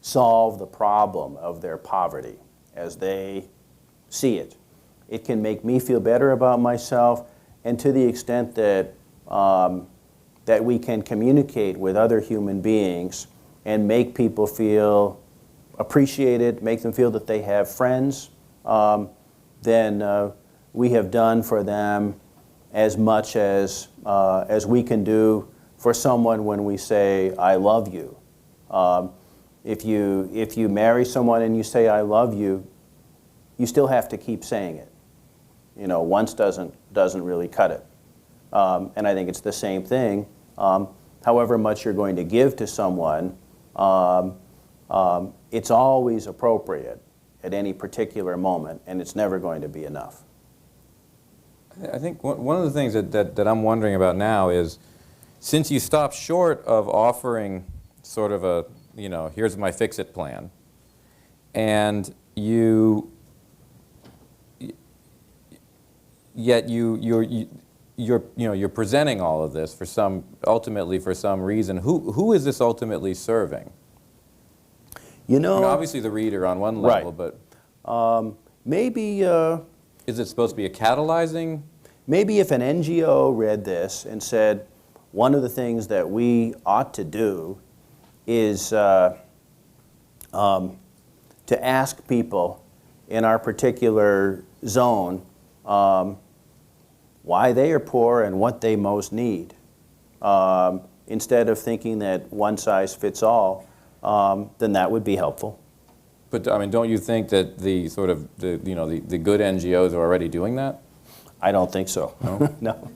solve the problem of their poverty as they see it. It can make me feel better about myself, and to the extent that that we can communicate with other human beings and make people feel appreciated, make them feel that they have friends, then we have done for them as much as we can do for someone when we say, I love you. If you marry someone and you say, I love you, you still have to keep saying it. You know, once doesn't really cut it. And I think it's the same thing. However much you're going to give to someone, it's always appropriate at any particular moment, and it's never going to be enough. I think one of the things that I'm wondering about now is, since you stopped short of offering sort of a, you know, here's my fix-it plan, and you're presenting all of this ultimately for some reason. Who is this ultimately serving? You know, I mean, obviously the reader on one level, right. But maybe is it supposed to be a catalyzing? Maybe if an NGO read this and said, one of the things that we ought to do is to ask people in our particular zone why they are poor and what they most need, instead of thinking that one size fits all, then that would be helpful. But I mean, don't you think that the good NGOs are already doing that? I don't think so. No? No.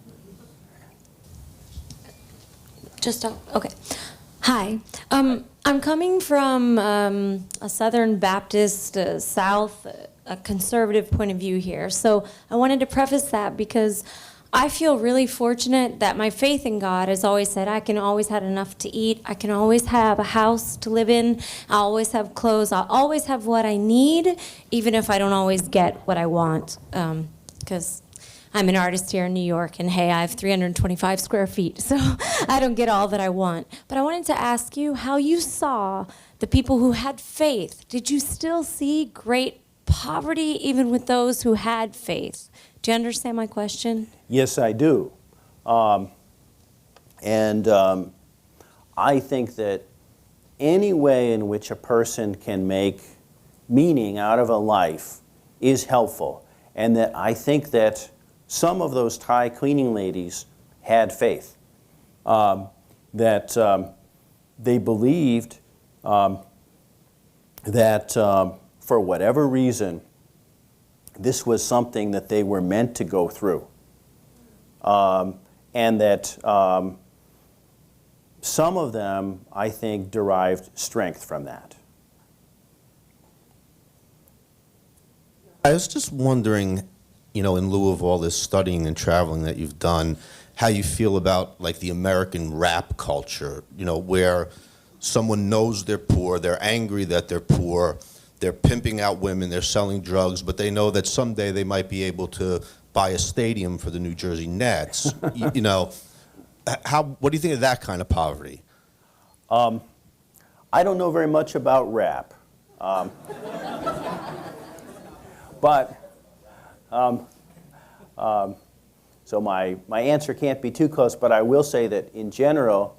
Okay. Hi. I'm coming from a Southern Baptist, South, a conservative point of view here. So I wanted to preface that because I feel really fortunate that my faith in God has always said I can always have enough to eat. I can always have a house to live in. I always have clothes. I always have what I need, even if I don't always get what I want. Because I'm an artist here in New York, and hey, I have 325 square feet, so I don't get all that I want. But I wanted to ask you how you saw the people who had faith. Did you still see great poverty even with those who had faith? Do you understand my question? Yes, I do. I think that any way in which a person can make meaning out of a life is helpful, and that I think that some of those Thai cleaning ladies had faith, that they believed that for whatever reason, this was something that they were meant to go through, and that some of them, I think, derived strength from that. I was just wondering, you know, in lieu of all this studying and traveling that you've done, how you feel about like the American rap culture, you know, where someone knows they're poor, they're angry that they're poor, they're pimping out women, they're selling drugs, but they know that someday they might be able to buy a stadium for the New Jersey Nets. You know, what do you think of that kind of poverty? I don't know very much about rap. So my answer can't be too close, but I will say that in general,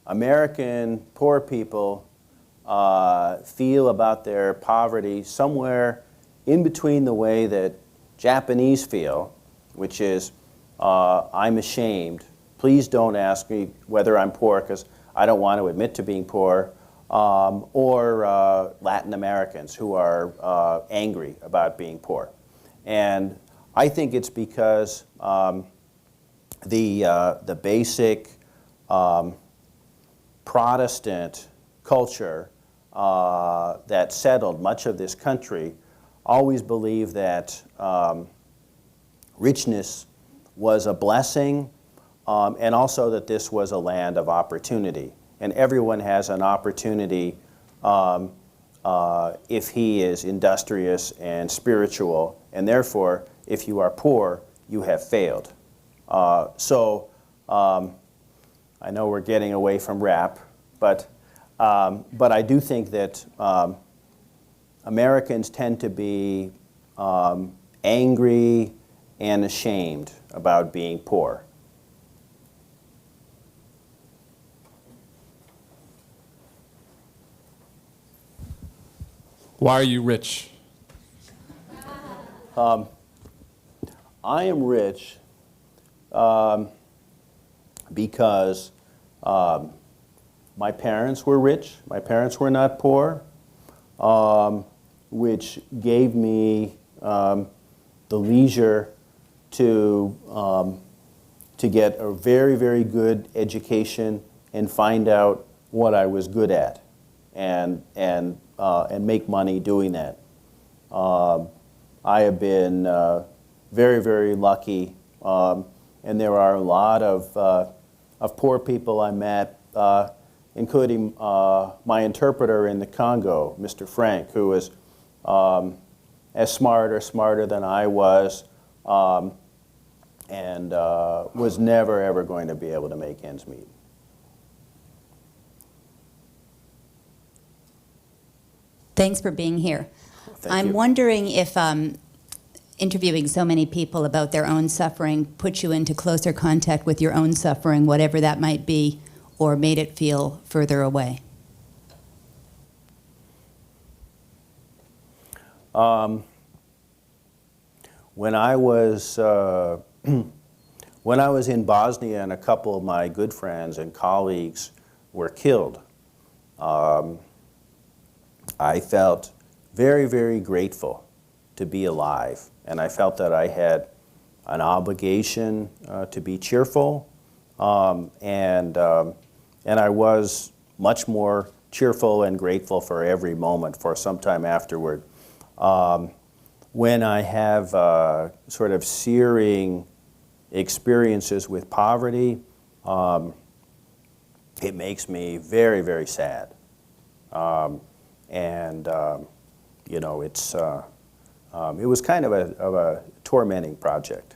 American poor people feel about their poverty somewhere in between the way that Japanese feel, which is, I'm ashamed. Please don't ask me whether I'm poor because I don't want to admit to being poor. Or Latin Americans who are angry about being poor. And I think it's because the basic Protestant culture that settled much of this country always believed that richness was a blessing, and also that this was a land of opportunity. And everyone has an opportunity if he is industrious and spiritual, and therefore, if you are poor, you have failed. I know we're getting away from rap, but I do think that Americans tend to be angry and ashamed about being poor. Why are you rich? I am rich because my parents were rich. My parents were not poor, which gave me the leisure to get a very, very good education and find out what I was good at, and make money doing that. I have been very, very lucky, and there are a lot of poor people I met, including my interpreter in the Congo, Mr. Frank, who was as smart or smarter than I was, and was never, ever going to be able to make ends meet. Thanks for being here. Thank I'm you. wondering if interviewing so many people about their own suffering put you into closer contact with your own suffering, whatever that might be, or made it feel further away? When I was when I was in Bosnia and a couple of my good friends and colleagues were killed, I felt very, very grateful to be alive, and I felt that I had an obligation to be cheerful, and I was much more cheerful and grateful for every moment for some time afterward. When I have sort of searing experiences with poverty, it makes me very, very sad. You know, it was kind of a tormenting project.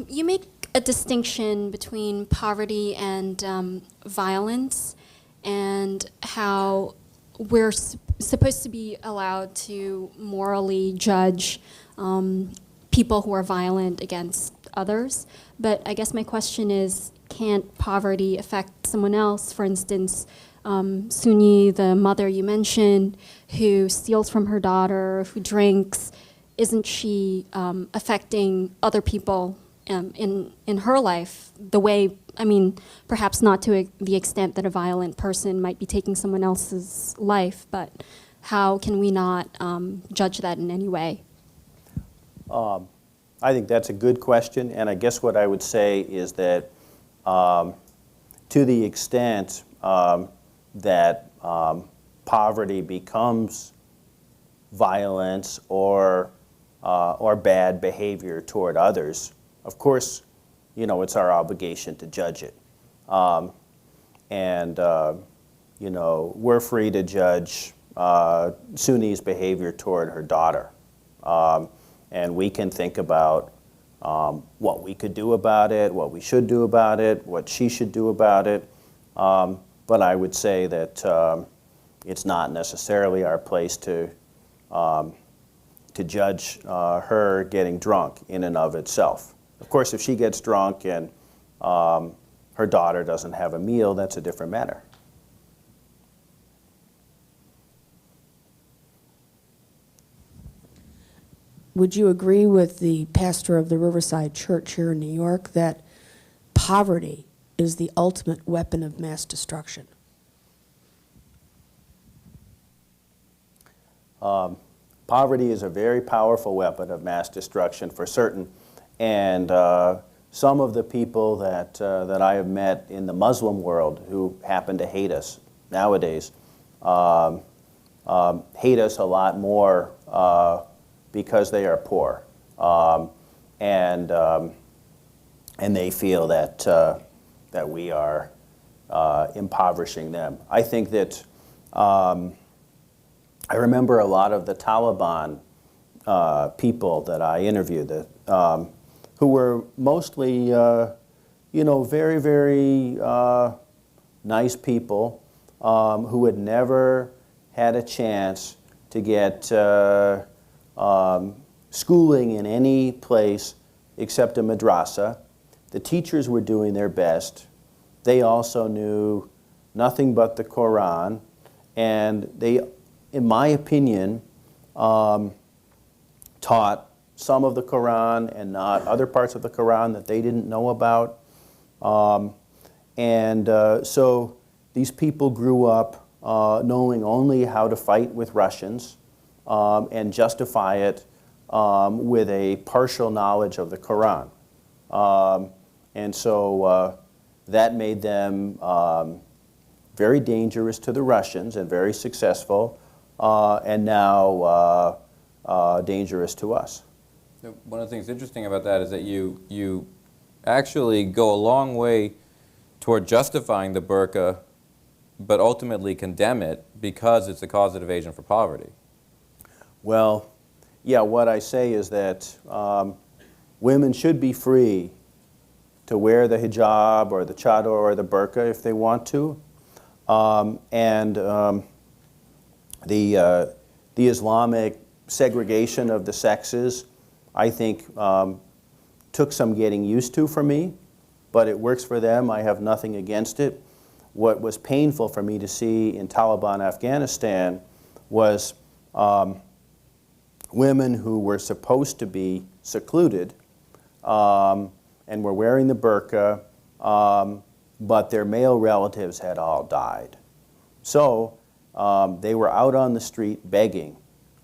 You make a distinction between poverty and violence, and how we're supposed to be allowed to morally judge people who are violent against others. But I guess my question is, can't poverty affect someone else? For instance, Suni, the mother you mentioned, who steals from her daughter, who drinks, isn't she affecting other people in her life the way, I mean, perhaps not to the extent that a violent person might be taking someone else's life, but how can we not judge that in any way? I think that's a good question, and I guess what I would say is that to the extent that poverty becomes violence or bad behavior toward others, of course, you know, it's our obligation to judge it. You know, we're free to judge Suni's behavior toward her daughter. And we can think about what we could do about it, what we should do about it, what she should do about it. But I would say that it's not necessarily our place to judge her getting drunk in and of itself. Of course, if she gets drunk and her daughter doesn't have a meal, that's a different matter. Would you agree with the pastor of the Riverside Church here in New York that poverty is the ultimate weapon of mass destruction? Poverty is a very powerful weapon of mass destruction for certain. And some of the people that I have met in the Muslim world who happen to hate us nowadays hate us a lot more because they are poor, and they feel that that we are impoverishing them. I think that I remember a lot of the Taliban people that I interviewed who were mostly, very, very nice people who had never had a chance to get schooling in any place except a madrasa. The teachers were doing their best. They also knew nothing but the Quran, and they, in my opinion, taught some of the Quran and not other parts of the Quran that they didn't know about. So these people grew up knowing only how to fight with Russians and justify it with a partial knowledge of the Quran. That made them very dangerous to the Russians and very successful, and now dangerous to us. One of the things interesting about that is that you actually go a long way toward justifying the burqa, but ultimately condemn it because it's a causative agent for poverty. Well, yeah, what I say is that women should be free to wear the hijab or the chador or the burqa if they want to. The Islamic segregation of the sexes, I think, took some getting used to for me, but it works for them. I have nothing against it. What was painful for me to see in Taliban Afghanistan was women who were supposed to be secluded and were wearing the burqa, but their male relatives had all died. So they were out on the street begging,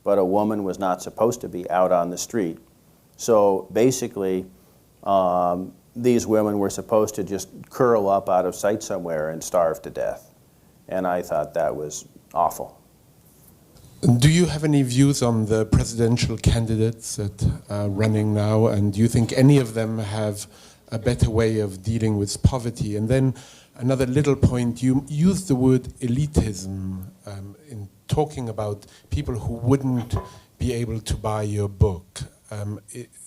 but a woman was not supposed to be out on the street. So basically, these women were supposed to just curl up out of sight somewhere and starve to death. And I thought that was awful. Do you have any views on the presidential candidates that are running now, and do you think any of them have a better way of dealing with poverty? And then another little point, you used the word elitism in talking about people who wouldn't be able to buy your book.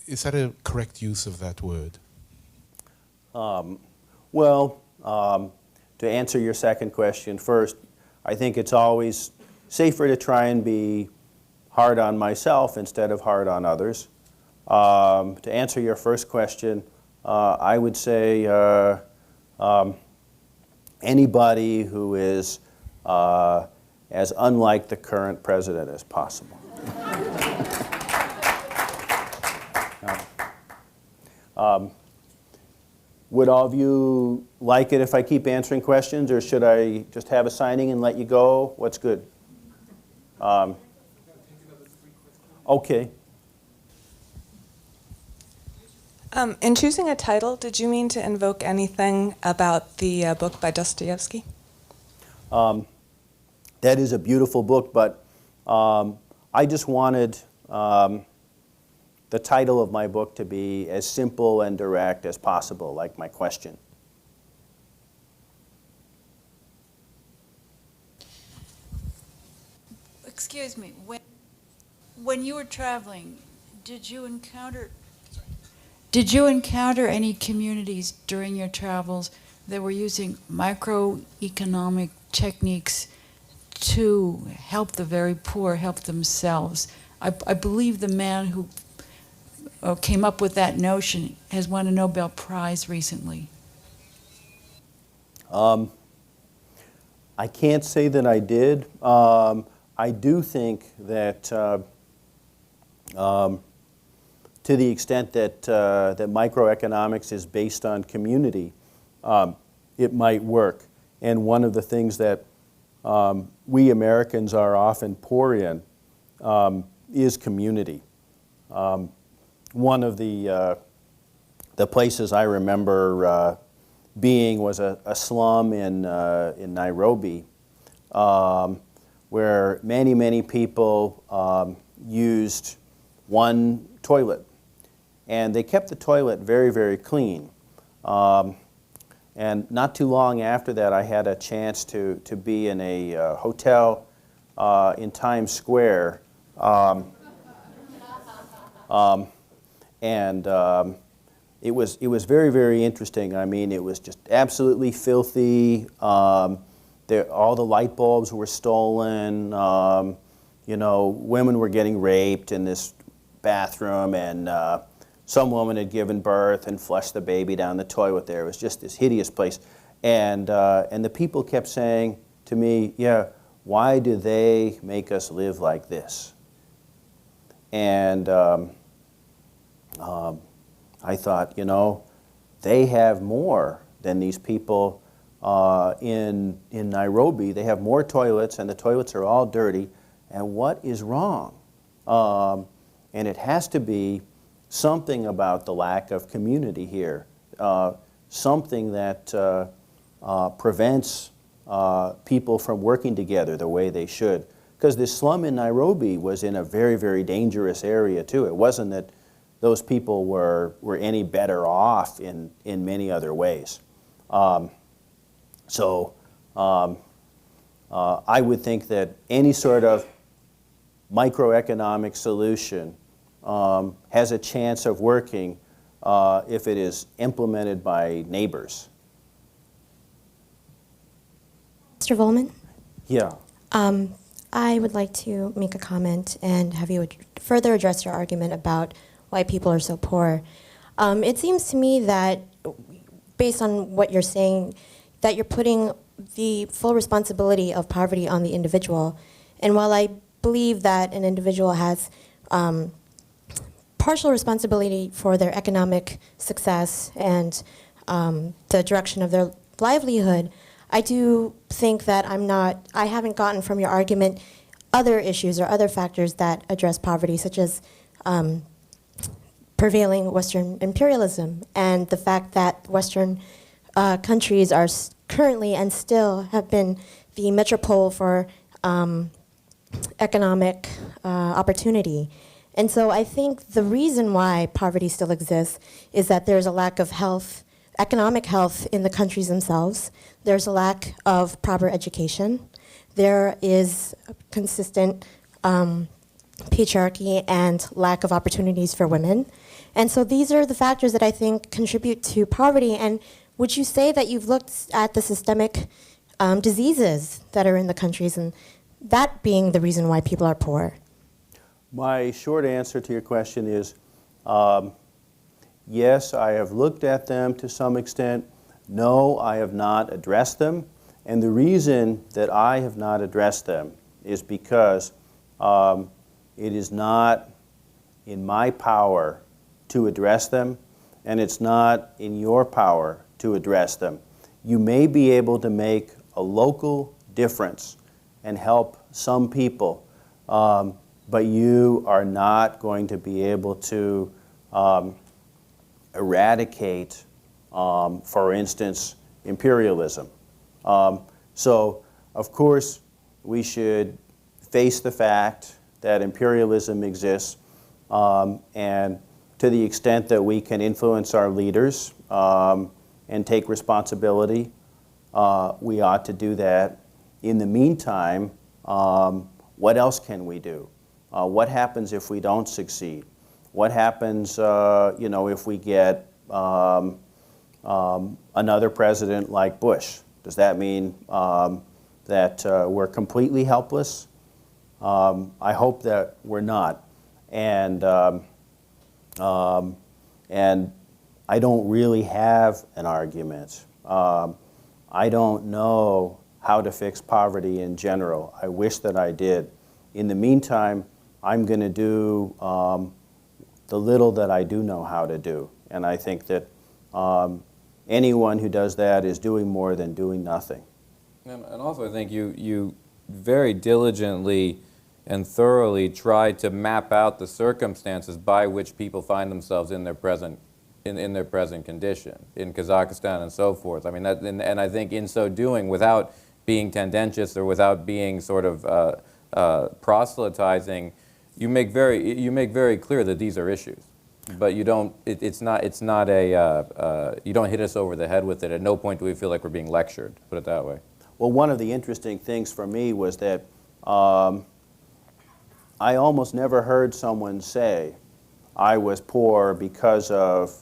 Is that a correct use of that word? To answer your second question first, I think it's always safer to try and be hard on myself instead of hard on others. To answer your first question, I would say anybody who is as unlike the current president as possible. Would all of you like it if I keep answering questions, or should I just have a signing and let you go? What's good? Okay. In choosing a title, did you mean to invoke anything about the book by Dostoevsky? That is a beautiful book, but I just wanted the title of my book to be as simple and direct as possible, like my question. Excuse me, when you were traveling, did you encounter any communities during your travels that were using microeconomic techniques to help the very poor help themselves? I believe the man who came up with that notion has won a Nobel Prize recently. I can't say that I did. I do think that to the extent that that microeconomics is based on community, it might work. And one of the things that we Americans are often poor in is community. One of the places I remember being was a slum in Nairobi, where many people used one toilet, and they kept the toilet very, very clean. And And not too long after that, I had a chance to be in a hotel in Times Square. It was very, very interesting. I mean, it was just absolutely filthy. All the light bulbs were stolen. You know, women were getting raped in this bathroom, and some woman had given birth and flushed the baby down the toilet there. It was just this hideous place. And the people kept saying to me, yeah, why do they make us live like this? And I thought, you know, they have more than these people in Nairobi. They have more toilets, and the toilets are all dirty. And what is wrong? And it has to be something about the lack of community here, something that prevents people from working together the way they should. Because this slum in Nairobi was in a very, very dangerous area too. It wasn't that those people were any better off in many other ways. I would think that any sort of microeconomic solution has a chance of working if it is implemented by neighbors. Mr. Vollman? Yeah. I would like to make a comment and have you further address your argument about why people are so poor. It seems to me that, based on what you're saying, that you're putting the full responsibility of poverty on the individual. And while I believe that an individual has partial responsibility for their economic success and the direction of their livelihood, I do think that I haven't gotten from your argument other issues or other factors that address poverty, such as prevailing Western imperialism and the fact that Western countries are currently and still have been the metropole for economic opportunity. And so I think the reason why poverty still exists is that there's a lack of health, economic health in the countries themselves. There's a lack of proper education. There is consistent patriarchy and lack of opportunities for women. And so these are the factors that I think contribute to poverty. And would you say that you've looked at the systemic diseases that are in the countries, and that being the reason why people are poor? My short answer to your question is yes, I have looked at them to some extent. No, I have not addressed them. And the reason that I have not addressed them is because it is not in my power to address them, and it's not in your power to address them. You may be able to make a local difference and help some people, but you are not going to be able to eradicate, for instance, imperialism. So, of course, we should face the fact that imperialism exists, and to the extent that we can influence our leaders and take responsibility, we ought to do that. In the meantime, what else can we do? What happens if we don't succeed? What happens, if we get another president like Bush? Does that mean that we're completely helpless? I hope that we're not. And I don't really have an argument. I don't know how to fix poverty in general. I wish that I did. In the meantime, I'm going to do the little that I do know how to do. And I think that anyone who does that is doing more than doing nothing. And also I think you very diligently and thoroughly tried to map out the circumstances by which people find themselves in their present condition, in Kazakhstan and so forth. I mean, and I think in so doing, without being tendentious or without being sort of proselytizing, you make very clear that these are issues. But you don't. It's not. It's not a. You don't hit us over the head with it. At no point do we feel like we're being lectured. Put it that way. Well, one of the interesting things for me was that I almost never heard someone say, I was poor because of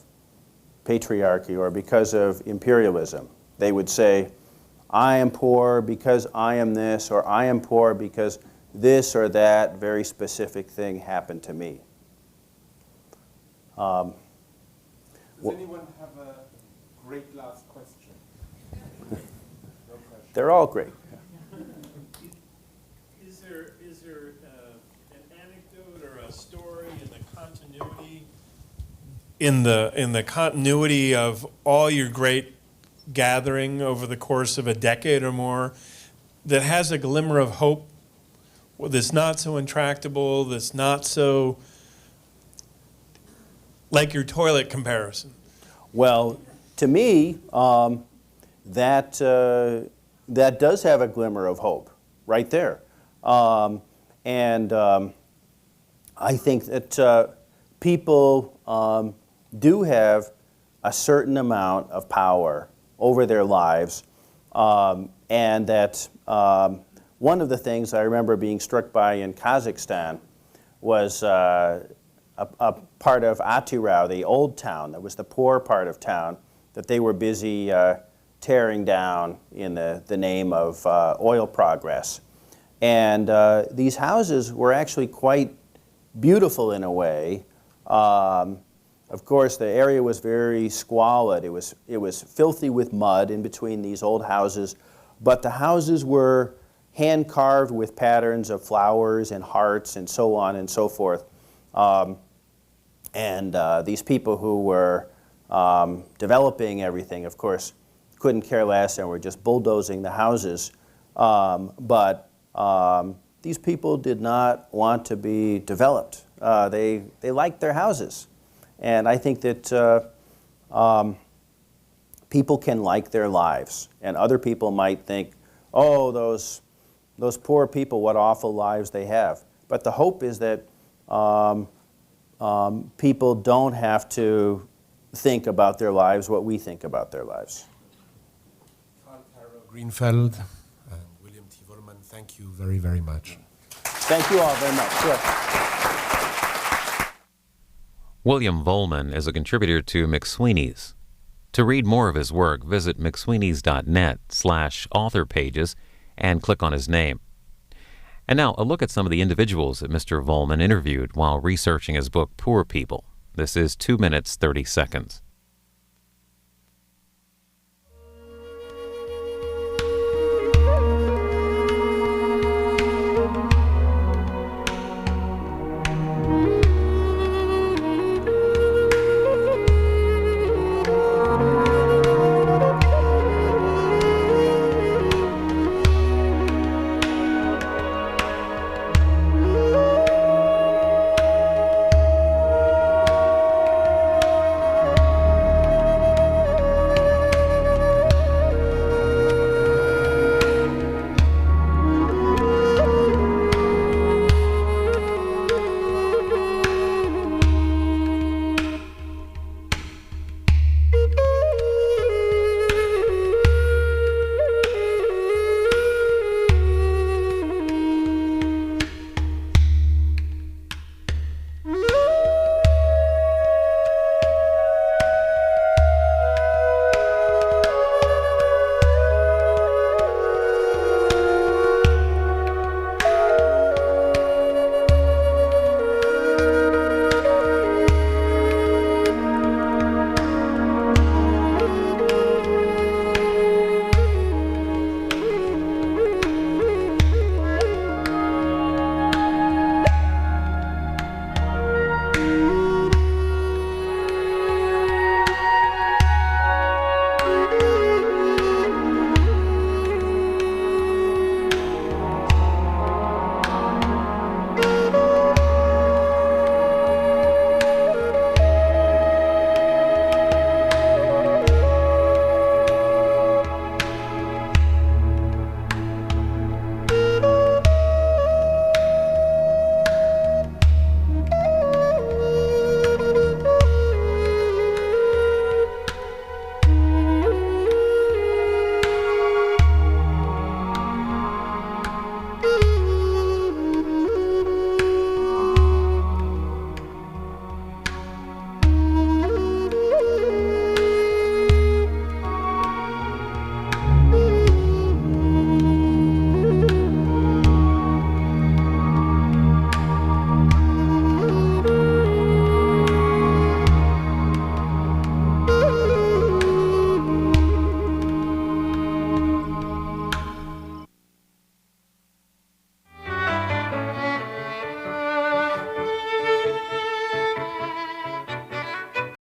patriarchy or because of imperialism. They would say, I am poor because I am this, or I am poor because this or that very specific thing happened to me. Does anyone have a great last question? No pressure. They're all great. Is there an anecdote or a story in the continuity in the continuity of all your great gathering over the course of a decade or more that has a glimmer of hope, that's not so intractable, that's not so like your toilet comparison? Well, to me, that does have a glimmer of hope right there. I think that people do have a certain amount of power over their lives, and that one of the things I remember being struck by in Kazakhstan was a part of Atirau, the old town, that was the poor part of town, that they were busy tearing down in the name of oil progress. And these houses were actually quite beautiful in a way. Of course, the area was very squalid. It was filthy with mud in between these old houses, but the houses were hand-carved with patterns of flowers and hearts and so on and so forth. These people who were developing everything, of course, couldn't care less and were just bulldozing the houses. But these people did not want to be developed. They liked their houses. And I think that people can like their lives. And other people might think, oh, those poor people, what awful lives they have. But the hope is that people don't have to think about their lives what we think about their lives. Greenfeld, William T. Vollman, thank you very, very much. Thank you all very much. Sure. William Vollman is a contributor to McSweeney's. To read more of his work, visit mcsweeneys.net/author pages and click on his name. And now, a look at some of the individuals that Mr. Vollman interviewed while researching his book, Poor People. This is 2 minutes, 30 seconds.